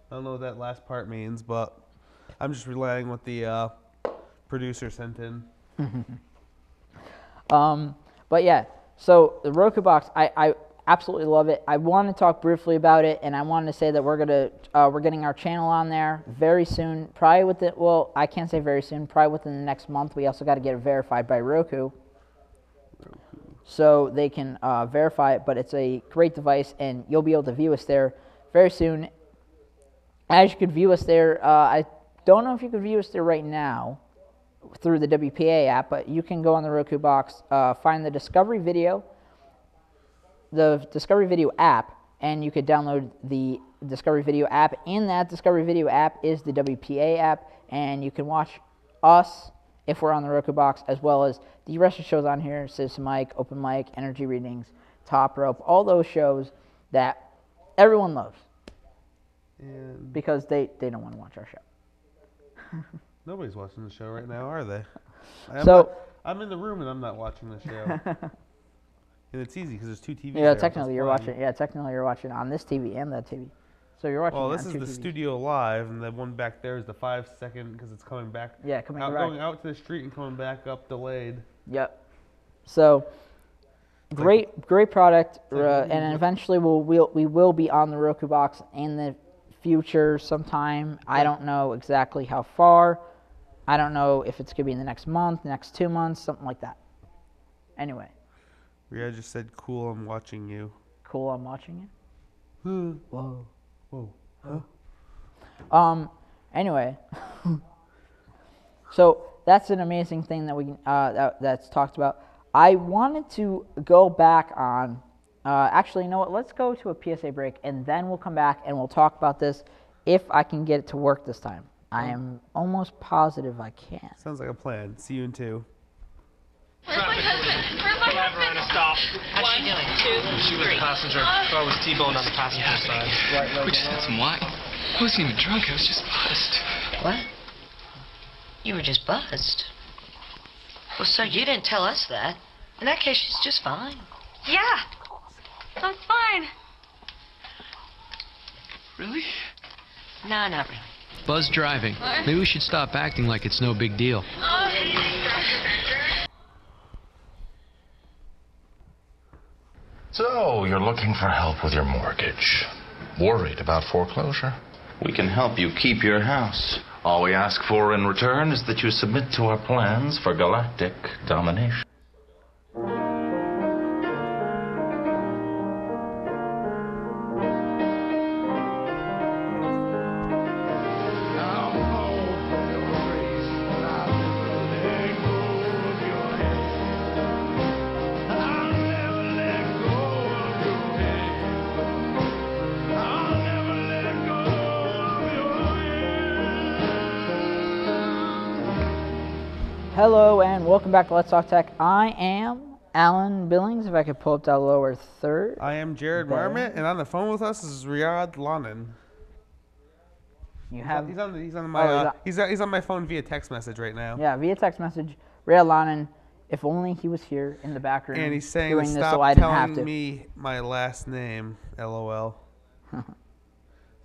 [SPEAKER 2] don't know what that last part means, but I'm just relaying what the producer sent in.
[SPEAKER 1] But yeah, so the Roku box, I absolutely love it. I want to talk briefly about it, and I wanted to say that we're getting our channel on there very soon. Probably within, well, I can't say very soon. Probably within the next month. We also got to get it verified by Roku, so they can verify it. But it's a great device, and you'll be able to view us there very soon. As you could view us there, I don't know if you could view us there right now through the WPA app, but you can go on the Roku box, find the Discovery Video app, and you could download the Discovery Video app. In that Discovery Video app is the WPA app, and you can watch us if we're on the Roku box, as well as the rest of the shows on here, Citizen Mike, Open Mic, Energy Readings, Top Rope, all those shows that everyone loves.
[SPEAKER 2] And
[SPEAKER 1] because they don't want to watch our show.
[SPEAKER 2] Nobody's watching the show right now, are they? I'm in the room and I'm not watching the show. And it's easy because there's two TVs.
[SPEAKER 1] Yeah, technically you're watching. Yeah, technically you're watching on this TV and that TV. So you're watching.
[SPEAKER 2] Well, this
[SPEAKER 1] on
[SPEAKER 2] is the
[SPEAKER 1] TVs.
[SPEAKER 2] Studio Live, and the one back there is the 5-second because it's coming back.
[SPEAKER 1] Yeah, coming back.
[SPEAKER 2] Going out to the street and coming back up delayed.
[SPEAKER 1] Yep. So great product, and eventually we will be on the Roku box in the future sometime. I don't know exactly how far. I don't know if it's going to be in the next month, next 2 months, something like that. Anyway.
[SPEAKER 2] Yeah, I just said, cool, I'm watching you.
[SPEAKER 1] Cool, I'm watching you?
[SPEAKER 2] Whoa. Huh?
[SPEAKER 1] Anyway. So that's an amazing thing that we that's talked about. I wanted to go back on, actually, you know what, let's go to a PSA break, and then we'll come back and we'll talk about this if I can get it to work this time. I am almost positive I can.
[SPEAKER 2] Sounds like a plan. See you in 2.
[SPEAKER 6] Where's my husband? Where's my husband?
[SPEAKER 4] Stop.
[SPEAKER 3] How's she doing?
[SPEAKER 4] 2, 3. She was a passenger. I was T-boned on the passenger side.
[SPEAKER 5] We just had some wine. I wasn't even drunk. I was just buzzed.
[SPEAKER 3] What? You were just buzzed. Well, sir, you didn't tell us that. In that case, she's just fine.
[SPEAKER 6] Yeah. I'm fine.
[SPEAKER 5] Really?
[SPEAKER 3] No, not really.
[SPEAKER 5] Buzz driving. Maybe we should stop acting like it's no big deal.
[SPEAKER 7] So, you're looking for help with your mortgage. Worried about foreclosure? We can help you keep your house. All we ask for in return is that you submit to our plans for galactic domination.
[SPEAKER 1] Hello and welcome back to Let's Talk Tech. I am Alan Billings, if I could pull up that lower third.
[SPEAKER 2] I am Jared Marmot, and on the phone with us is Riyadh Lonan.
[SPEAKER 1] You have
[SPEAKER 2] He's on my he's on my phone via text message right now.
[SPEAKER 1] Yeah, via text message. Riyadh Lonan, if only he was here in the background.
[SPEAKER 2] And he's saying
[SPEAKER 1] doing
[SPEAKER 2] to
[SPEAKER 1] this
[SPEAKER 2] stop
[SPEAKER 1] so I didn't have
[SPEAKER 2] telling
[SPEAKER 1] to.
[SPEAKER 2] me my last name. LOL.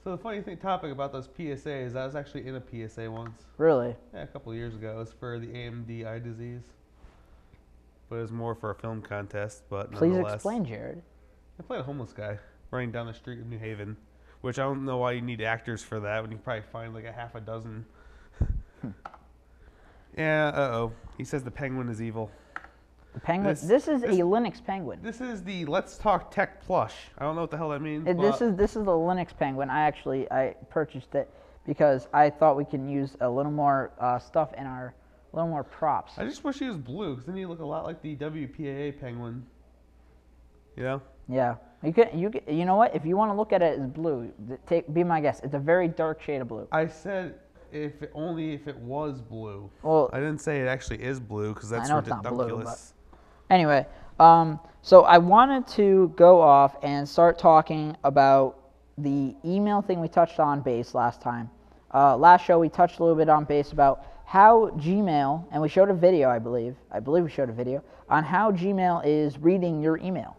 [SPEAKER 2] So the funny topic about those PSAs, I was actually in a PSA once.
[SPEAKER 1] Really?
[SPEAKER 2] Yeah, a couple of years ago. It was for the AMD eye disease. But it was more for a film contest, but
[SPEAKER 1] Please
[SPEAKER 2] nonetheless.
[SPEAKER 1] explain, Jared.
[SPEAKER 2] I played a homeless guy running down the street of New Haven, which I don't know why you need actors for that when you can probably find like a half a dozen. Yeah, uh-oh. He says the penguin is evil.
[SPEAKER 1] The penguin. This is a Linux penguin.
[SPEAKER 2] This is the Let's Talk Tech plush. I don't know what the hell that means.
[SPEAKER 1] This is the Linux penguin. I purchased it because I thought we can use a little more stuff in our, a little more props.
[SPEAKER 2] I just wish he was blue, because then he look a lot like the WPAA penguin. You know?
[SPEAKER 1] Yeah. You know what? If you want to look at it as blue, be my guest. It's a very dark shade of blue.
[SPEAKER 2] I said only if it was blue.
[SPEAKER 1] Well,
[SPEAKER 2] I didn't say it actually is blue, because that's
[SPEAKER 1] I know it's
[SPEAKER 2] ridiculous.
[SPEAKER 1] not blue, but anyway, So I wanted to go off and start talking about the email thing we touched on base last time. Last show we touched a little bit on base about how Gmail, and we showed a video, I believe we showed a video, on how Gmail is reading your email.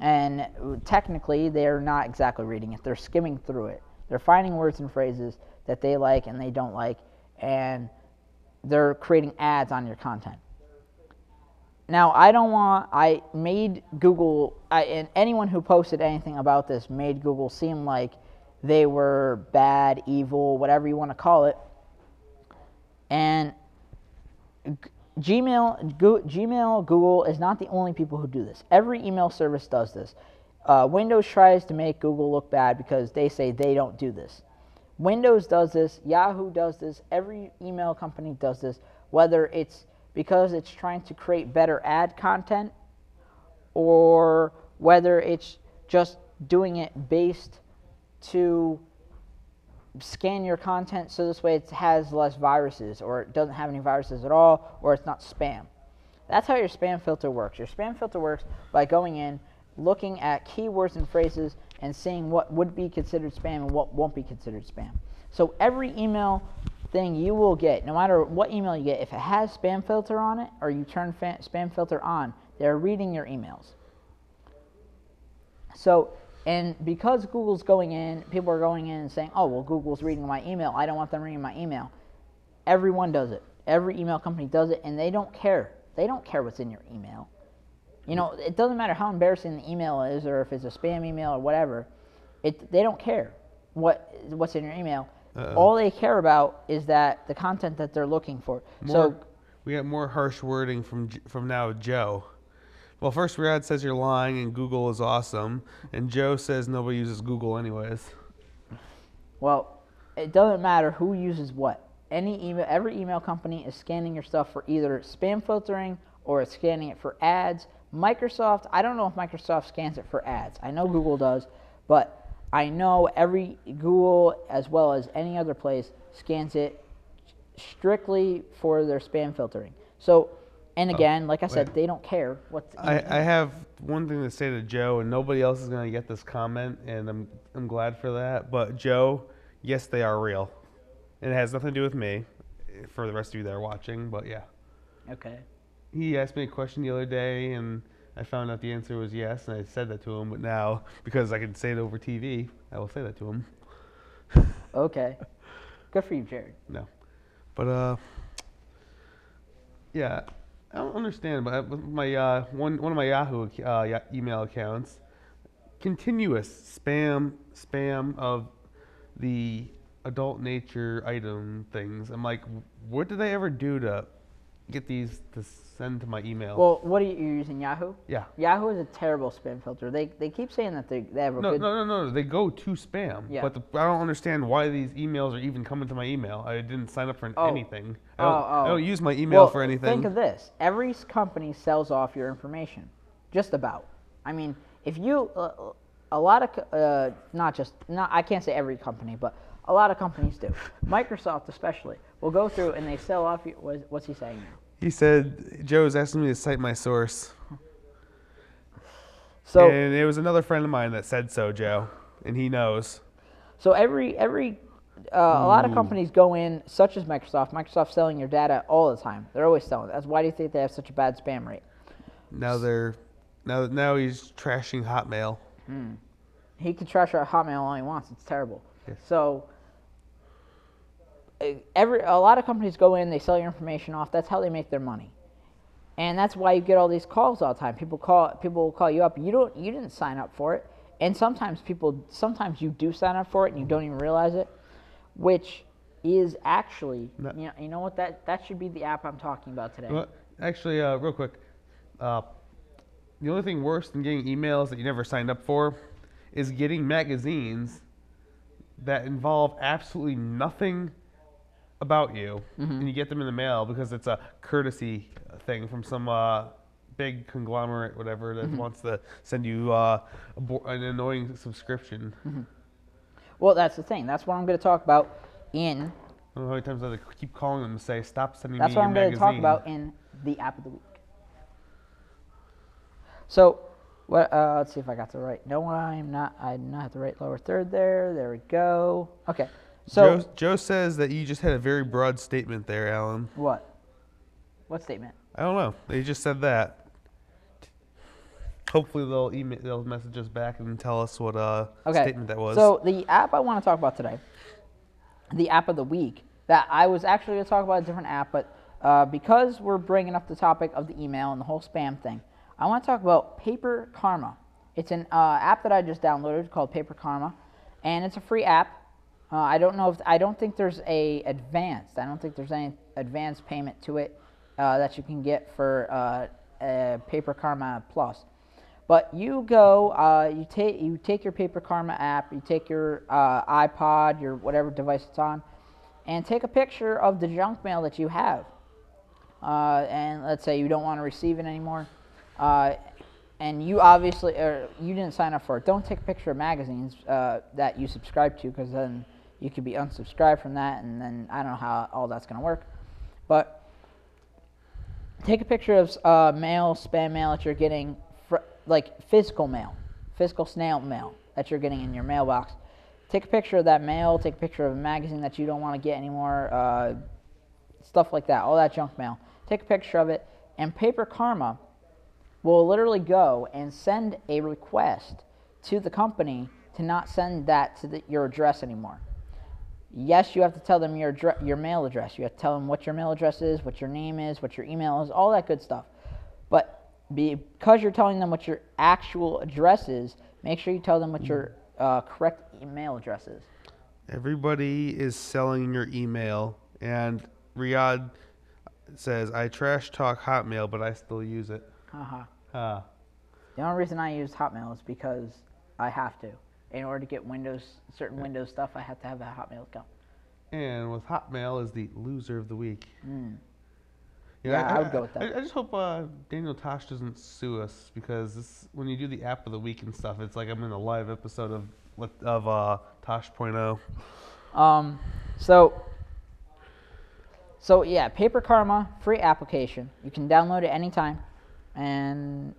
[SPEAKER 1] And technically, they're not exactly reading it. They're skimming through it. They're finding words and phrases that they like and they don't like, and they're creating ads on your content. Now, I made Google, and anyone who posted anything about this made Google seem like they were bad, evil, whatever you want to call it. And Gmail, Google is not the only people who do this. Every email service does this. Windows tries to make Google look bad because they say they don't do this. Windows does this, Yahoo does this, every email company does this, whether it's because it's trying to create better ad content or whether it's just doing it based to scan your content so this way it has less viruses, or it doesn't have any viruses at all, or it's not spam. That's how your spam filter works. Your spam filter works by going in, looking at keywords and phrases, and seeing what would be considered spam and what won't be considered spam. So every email thing you will get, no matter what email you get, if it has spam filter on it, or you turn spam filter on, they're reading your emails. So, and because Google's going in, people are going in and saying, oh, well, Google's reading my email, I don't want them reading my email. Everyone does it. Every email company does it, and they don't care. They don't care what's in your email. You know, it doesn't matter how embarrassing the email is, or if it's a spam email or whatever. They don't care what's in your email. All they care about is that the content that they're looking for.
[SPEAKER 2] We got more harsh wording from now Joe. Well, first Riyadh says you're lying and Google is awesome, and Joe says nobody uses Google anyways.
[SPEAKER 1] Well, it doesn't matter who uses what. Every email company is scanning your stuff for either spam filtering or it's scanning it for ads. Microsoft, I don't know if Microsoft scans it for ads. I know Google does, but I know every Google, as well as any other place, scans it strictly for their spam filtering. So, and again, like I said, they don't care what's in it.
[SPEAKER 2] I have one thing to say to Joe, and nobody else is going to get this comment, and I'm glad for that. But Joe, yes, they are real. And it has nothing to do with me, for the rest of you that are watching, but yeah.
[SPEAKER 1] Okay.
[SPEAKER 2] He asked me a question the other day, and I found out the answer was yes, and I said that to him. But now, because I can say it over TV, I will say that to him.
[SPEAKER 1] Okay. Good for you, Jared.
[SPEAKER 2] No. But, yeah, I don't understand. But with my one of my Yahoo email accounts, continuous spam of the adult nature item things. I'm like, what did they ever do to get these to send to my email?
[SPEAKER 1] Well, what are you using, Yahoo?
[SPEAKER 2] Yeah.
[SPEAKER 1] Yahoo is a terrible spam filter. They keep saying that they have a good...
[SPEAKER 2] No. They go to spam.
[SPEAKER 1] Yeah.
[SPEAKER 2] But I don't understand why these emails are even coming to my email. I didn't sign up for anything. I don't use my email for anything.
[SPEAKER 1] Think of this. Every company sells off your information. Just about. I mean, if you... a lot of... I can't say every company, but a lot of companies do. Microsoft especially will go through and they sell off... What's he saying now?
[SPEAKER 2] He said, Joe's asking me to cite my source.
[SPEAKER 1] So,
[SPEAKER 2] and it was another friend of mine that said so, Joe, and he knows.
[SPEAKER 1] So a lot of companies go in, such as Microsoft. Microsoft's selling your data all the time. They're always selling it. Why do you think they have such a bad spam rate?
[SPEAKER 2] Now he's trashing Hotmail.
[SPEAKER 1] He can trash our Hotmail all he wants. It's terrible.
[SPEAKER 2] Yes.
[SPEAKER 1] So a lot of companies go in, they sell your information off. That's how they make their money, and that's why you get all these calls all the time. People will call you up. You didn't sign up for it, and sometimes you do sign up for it and you don't even realize it, which is actually you know what, that should be the app I'm talking about today.
[SPEAKER 2] Well, actually, real quick, the only thing worse than getting emails that you never signed up for is getting magazines that involve absolutely nothing about you, and you get them in the mail because it's a courtesy thing from some big conglomerate, whatever, that wants to send you an annoying subscription.
[SPEAKER 1] Well, that's the thing. That's what I'm going to talk about in...
[SPEAKER 2] I don't know how many times I keep calling them to say, stop sending me
[SPEAKER 1] That's
[SPEAKER 2] your
[SPEAKER 1] what I'm
[SPEAKER 2] magazine.
[SPEAKER 1] going to talk about in the app of the week. So, what? Let's see if I got the right. No, I'm not. I did not have the right lower third there. There we go. Okay. So
[SPEAKER 2] Joe says that you just had a very broad statement there, Alan.
[SPEAKER 1] what? What statement?
[SPEAKER 2] I don't know. They just said that. Hopefully they'll message us back and tell us what statement that was.
[SPEAKER 1] So the app I want to talk about today, the app of the week, that I was actually going to talk about a different app, but because we're bringing up the topic of the email and the whole spam thing, I want to talk about Paper Karma. It's an app that I just downloaded called Paper Karma, and it's a free app. I don't think there's any advanced payment to it that you can get for Paper Karma Plus. But you go, you take your Paper Karma app, you take your iPod, your whatever device it's on, and take a picture of the junk mail that you have. And let's say you don't want to receive it anymore, and you obviously you didn't sign up for it. Don't take a picture of magazines that you subscribe to, because then you could be unsubscribed from that, and then I don't know how all that's going to work. But take a picture of mail, spam mail that you're getting, like physical mail, physical snail mail that you're getting in your mailbox. Take a picture of that mail, take a picture of a magazine that you don't want to get anymore, stuff like that, all that junk mail. Take a picture of it, and Paper Karma will literally go and send a request to the company to not send that to your address anymore. Yes, you have to tell them your mail address. You have to tell them what your mail address is, what your name is, what your email is, all that good stuff. But because you're telling them what your actual address is, make sure you tell them what your correct email address is.
[SPEAKER 2] Everybody is selling your email, and Riyadh says, I trash talk Hotmail, but I still use it.
[SPEAKER 1] The only reason I use Hotmail is because I have to. In order to get certain Windows stuff, I have to have a Hotmail account.
[SPEAKER 2] And with Hotmail is the loser of the week.
[SPEAKER 1] Yeah, I would go with that.
[SPEAKER 2] I just hope Daniel Tosh doesn't sue us, because when you do the app of the week and stuff, it's like I'm in a live episode of Tosh.0.
[SPEAKER 1] So yeah, Paper Karma, free application. You can download it anytime. And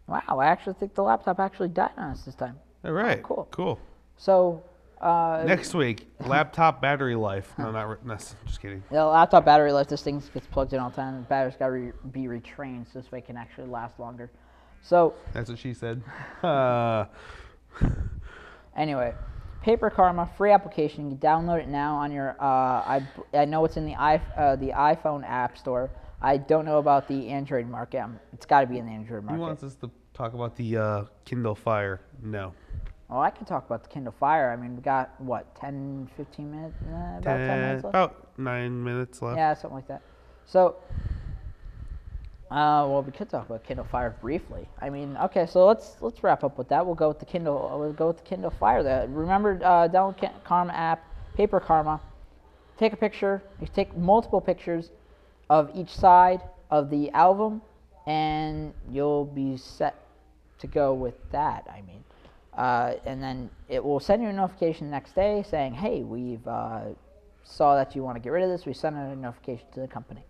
[SPEAKER 1] wow, I actually think the laptop actually died on us this time.
[SPEAKER 2] All right.
[SPEAKER 1] Oh,
[SPEAKER 2] Cool.
[SPEAKER 1] So
[SPEAKER 2] next week, laptop battery life. No, just kidding.
[SPEAKER 1] The laptop battery life, this thing gets plugged in all the time. The battery's got to be retrained so this way it can actually last longer. So
[SPEAKER 2] that's what she said.
[SPEAKER 1] Anyway, Paper Karma, free application. You can download it now on your. I know it's in the iPhone App Store. I don't know about the Android market. It's got to be in the Android market.
[SPEAKER 2] He wants us to talk about the Kindle Fire. No.
[SPEAKER 1] Well, I can talk about the Kindle Fire. I mean, we got, what, 10, 15 minutes? About 10 minutes left?
[SPEAKER 2] About 9 minutes left.
[SPEAKER 1] Yeah, something like that. So, well, we could talk about Kindle Fire briefly. I mean, okay, so let's wrap up with that. We'll go with the Kindle Fire. Remember, download Karma app, Paper Karma. Take a picture. You take multiple pictures of each side of the album, and you'll be set to go with that. I mean. And then it will send you a notification the next day saying, hey, we've saw that you want to get rid of this. We sent a notification to the company.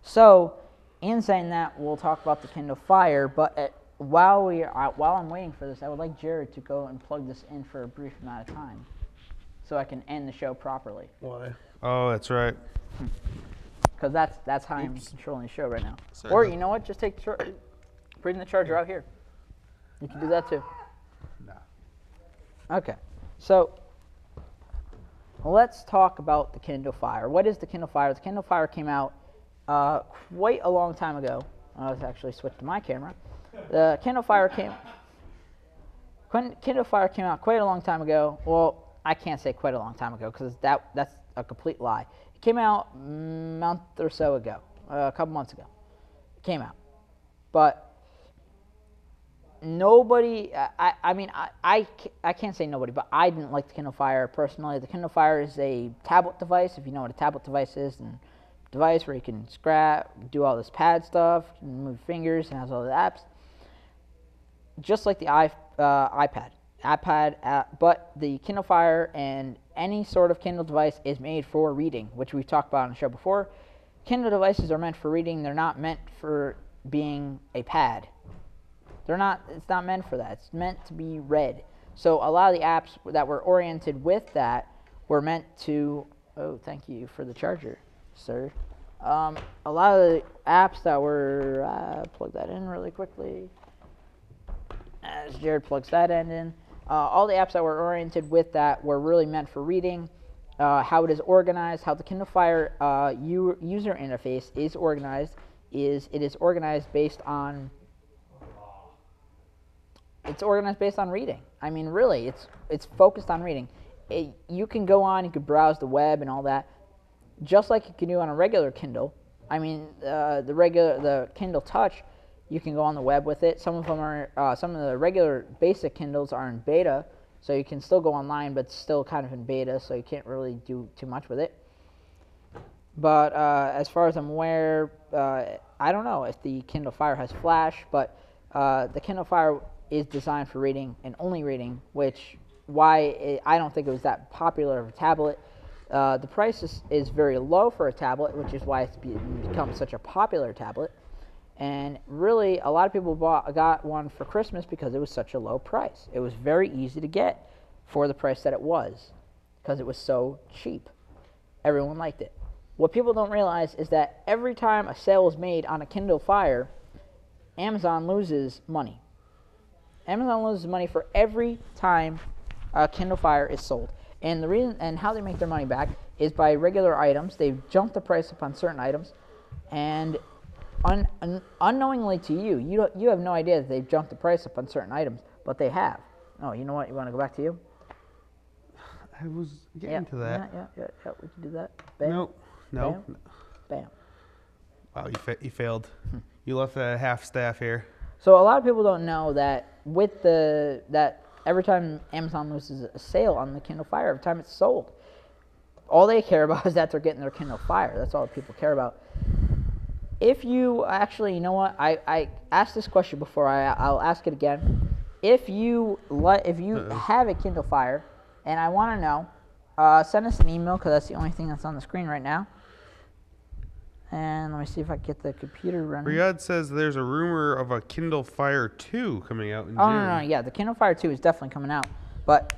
[SPEAKER 1] So, in saying that, we'll talk about the Kindle Fire. But while I'm waiting for this, I would like Jared to go and plug this in for a brief amount of time, so I can end the show properly.
[SPEAKER 2] Why? Oh, that's right.
[SPEAKER 1] Because that's how I'm controlling the show right now.
[SPEAKER 2] Sorry.
[SPEAKER 1] Or you know what? Just bring the charger out here. You can do that too. Okay, so let's talk about the Kindle Fire. What is the Kindle Fire? The Kindle Fire came out quite a long time ago. Let's actually switch to my camera. The Kindle Fire came out quite a long time ago. Well, I can't say quite a long time ago because that's a complete lie. It came out a month or so ago, a couple months ago. It came out, but nobody, I can't say nobody, but I didn't like the Kindle Fire personally. The Kindle Fire is a tablet device, if you know what a tablet device is, and a device where you can do all this pad stuff, move fingers, and has all the apps. Just like the iPad, but the Kindle Fire and any sort of Kindle device is made for reading, which we've talked about on the show before. Kindle devices are meant for reading. They're not meant for being a pad. They're not. It's not meant for that. It's meant to be read. So a lot of the apps that were oriented with that were meant to. Oh, thank you for the charger, sir. A lot of the apps that were plug that in really quickly. As Jared plugs that end in, all the apps that were oriented with that were really meant for reading. How it is organized, how the Kindle Fire user interface is organized, is organized based on. It's organized based on reading. I mean, really, it's focused on reading. You can go on, you can browse the web and all that, just like you can do on a regular Kindle. I mean, the Kindle Touch, you can go on the web with it. Some of them are some of the regular basic Kindles are in beta, so you can still go online, but still kind of in beta, so you can't really do too much with it. But as far as I'm aware, I don't know if the Kindle Fire has Flash, but the Kindle Fire is designed for reading and only reading, which I don't think it was that popular of a tablet. The price is very low for a tablet, which is why it's become such a popular tablet. And really, a lot of people got one for Christmas because it was such a low price. It was very easy to get for the price that it was because it was so cheap. Everyone liked it. What people don't realize is that every time a sale is made on a Kindle Fire, Amazon loses money. Amazon loses money for every time a Kindle Fire is sold. And the reason and how they make their money back is by regular items. They jump the price up on certain items, and unknowingly to you have no idea that they've jumped the price up on certain items, but they have. Oh, you know what? You want to go back to you?
[SPEAKER 2] I was getting to that.
[SPEAKER 1] Yeah. We can do that. Bam.
[SPEAKER 2] No.
[SPEAKER 1] Bam.
[SPEAKER 2] Wow, you failed. You left a half staff here.
[SPEAKER 1] So a lot of people don't know that with that every time Amazon loses a sale on the Kindle Fire, every time it's sold, all they care about is that they're getting their Kindle Fire. That's all people care about. If you actually, you know what? I asked this question before. I'll ask it again. If you have a Kindle Fire, and I want to know, send us an email because that's the only thing that's on the screen right now. And let me see if I can get the computer running.
[SPEAKER 2] Riyadh says there's a rumor of a Kindle Fire 2 coming out in June.
[SPEAKER 1] No. Yeah, the Kindle Fire 2 is definitely coming out, but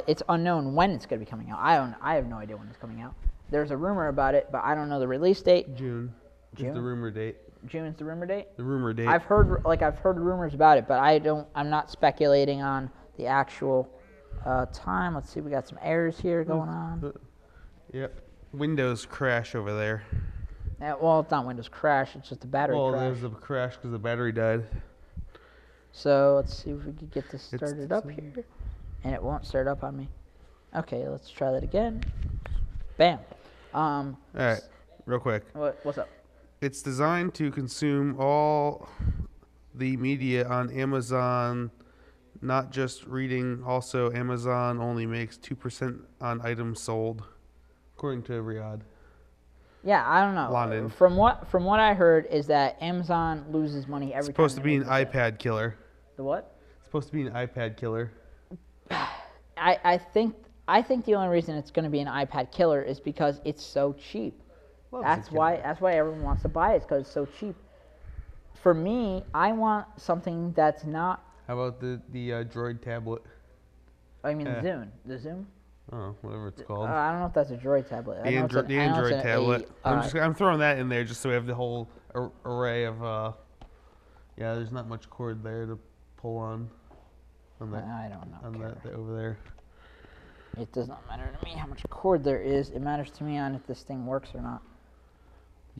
[SPEAKER 1] it's unknown when it's going to be coming out. I have no idea when it's coming out. There's a rumor about it, but I don't know the release date.
[SPEAKER 2] June is the rumor date.
[SPEAKER 1] June is the rumor date?
[SPEAKER 2] The rumor date.
[SPEAKER 1] I've heard rumors about it, but I'm not speculating on the actual time. Let's see, we got some errors here going on.
[SPEAKER 2] Yep. Windows crash over there.
[SPEAKER 1] Yeah, well, it's not Windows crash, it's just a battery crash.
[SPEAKER 2] Well, there's a crash because the battery died.
[SPEAKER 1] So let's see if we can get this started up here. And it won't start up on me. Okay, let's try that again. Bam.
[SPEAKER 2] All right, real quick.
[SPEAKER 1] What's up?
[SPEAKER 2] It's designed to consume all the media on Amazon, not just reading. Also, Amazon only makes 2% on items sold, according to Riyadh.
[SPEAKER 1] Yeah, I don't know.
[SPEAKER 2] London.
[SPEAKER 1] From what I heard is that Amazon loses money every time.
[SPEAKER 2] It's supposed to be an iPad killer.
[SPEAKER 1] The what?
[SPEAKER 2] It's supposed to be an iPad killer.
[SPEAKER 1] I think the only reason it's going to be an iPad killer is because it's so cheap. That's why everyone wants to buy it, because it's so cheap. For me, I want something that's not.
[SPEAKER 2] How about the Droid tablet?
[SPEAKER 1] I mean the Zune. The Zune?
[SPEAKER 2] Oh, whatever it's called.
[SPEAKER 1] I don't know if that's a Droid tablet.
[SPEAKER 2] The Android tablet. I'm throwing that in there just so we have the whole array of. Yeah, there's not much cord there to pull on that.
[SPEAKER 1] I don't know.
[SPEAKER 2] On that over there.
[SPEAKER 1] It does not matter to me how much cord there is. It matters to me on if this thing works or not.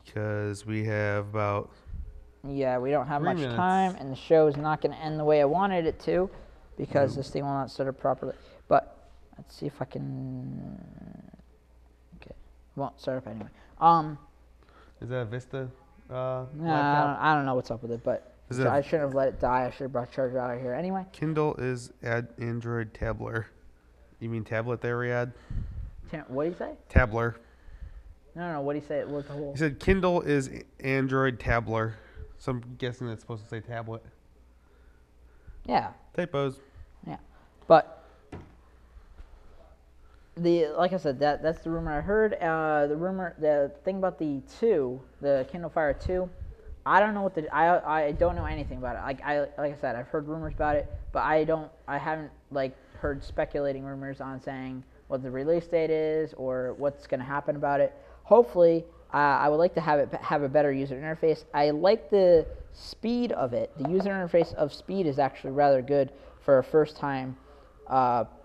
[SPEAKER 2] Because we have about.
[SPEAKER 1] Yeah, we don't have
[SPEAKER 2] 3
[SPEAKER 1] much
[SPEAKER 2] minutes.
[SPEAKER 1] time, and the show is not going to end the way I wanted it to, because this thing will not start up properly. But let's see if I can. Okay, won't start up anyway.
[SPEAKER 2] Is that a Vista?
[SPEAKER 1] Nah, I don't know what's up with it, but I shouldn't have let it die. I should have brought the charger out of here anyway.
[SPEAKER 2] Kindle is Android tabler. You mean tablet there, Riyadh?
[SPEAKER 1] What did he say?
[SPEAKER 2] Tabler.
[SPEAKER 1] No. What did he say? What's the whole?
[SPEAKER 2] He said Kindle is Android tabler. So I'm guessing that's supposed to say tablet.
[SPEAKER 1] Yeah.
[SPEAKER 2] Typos.
[SPEAKER 1] Yeah, but like I said, that's the rumor I heard. The thing about the Kindle Fire 2, I don't know what I don't know anything about it. Like I said, I've heard rumors about it, but I haven't like heard speculating rumors on saying what the release date is or what's going to happen about it. Hopefully, I would like to have a better user interface. I like the speed of it. The user interface of Speed is actually rather good for a first-time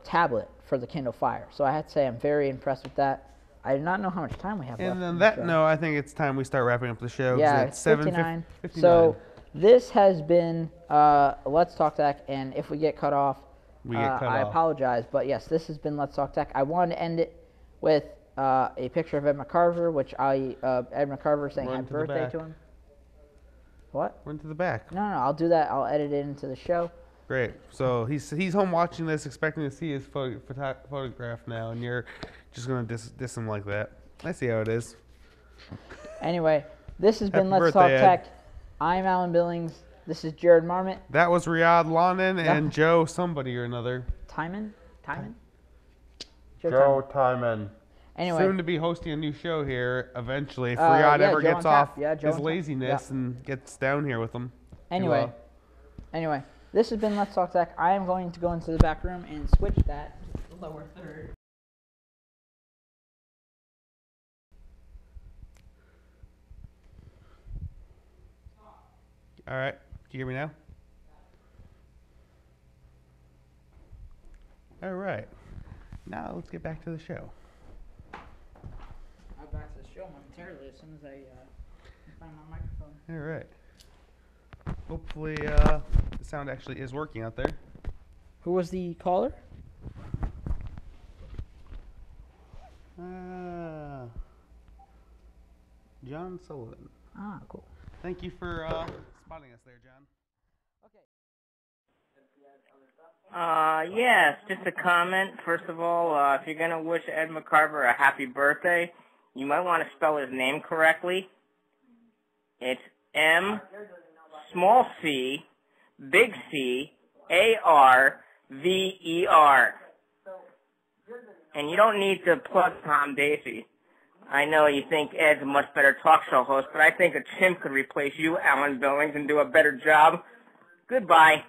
[SPEAKER 1] tablet for the Kindle Fire. So I have to say I'm very impressed with that. I do not know how much time we have left.
[SPEAKER 2] And on that note, I think it's time we start wrapping up the show.
[SPEAKER 1] Yeah,
[SPEAKER 2] it's
[SPEAKER 1] 59. So this has been Let's Talk Tech, and if we get cut off, I apologize. But yes, this has been Let's Talk Tech. I wanted to end it with a picture of Ed McCarver, which Ed McCarver saying happy birthday to him. What?
[SPEAKER 2] Run to the back.
[SPEAKER 1] No, I'll do that. I'll edit it into the show.
[SPEAKER 2] Great. So he's home watching this, expecting to see his photograph now, and you're just gonna diss him like that. I see how it is.
[SPEAKER 1] Anyway, this has been
[SPEAKER 2] Happy
[SPEAKER 1] Let's Talk
[SPEAKER 2] birthday,
[SPEAKER 1] Tech. I'm Alan Billings. This is Jared Marmot.
[SPEAKER 2] That was Riyadh Lonan and Joe somebody or another.
[SPEAKER 1] Timon?
[SPEAKER 2] Joe Timon.
[SPEAKER 1] Anyway.
[SPEAKER 2] Soon to be hosting a new show here eventually if Riyadh ever gets off his laziness and gets down here with them.
[SPEAKER 1] Anyway, this has been Let's Talk Tech. I am going to go into the back room and switch that to the lower third.
[SPEAKER 2] All right. Can you hear me now? All right. Now let's get back to the show.
[SPEAKER 1] I'll back to the show momentarily as soon as I find my microphone.
[SPEAKER 2] All right. Hopefully the sound actually is working out there.
[SPEAKER 1] Who was the caller?
[SPEAKER 2] John Sullivan.
[SPEAKER 1] Ah, cool.
[SPEAKER 2] Thank you for spotting us there, John.
[SPEAKER 10] Yes, just a comment. First of all, if you're going to wish Ed McCarver a happy birthday, you might want to spell his name correctly. It's M, small c, big C, A-R-V-E-R. And you don't need to plug Tom Dacey. I know you think Ed's a much better talk show host, but I think a chimp could replace you, Alan Billings, and do a better job. Goodbye.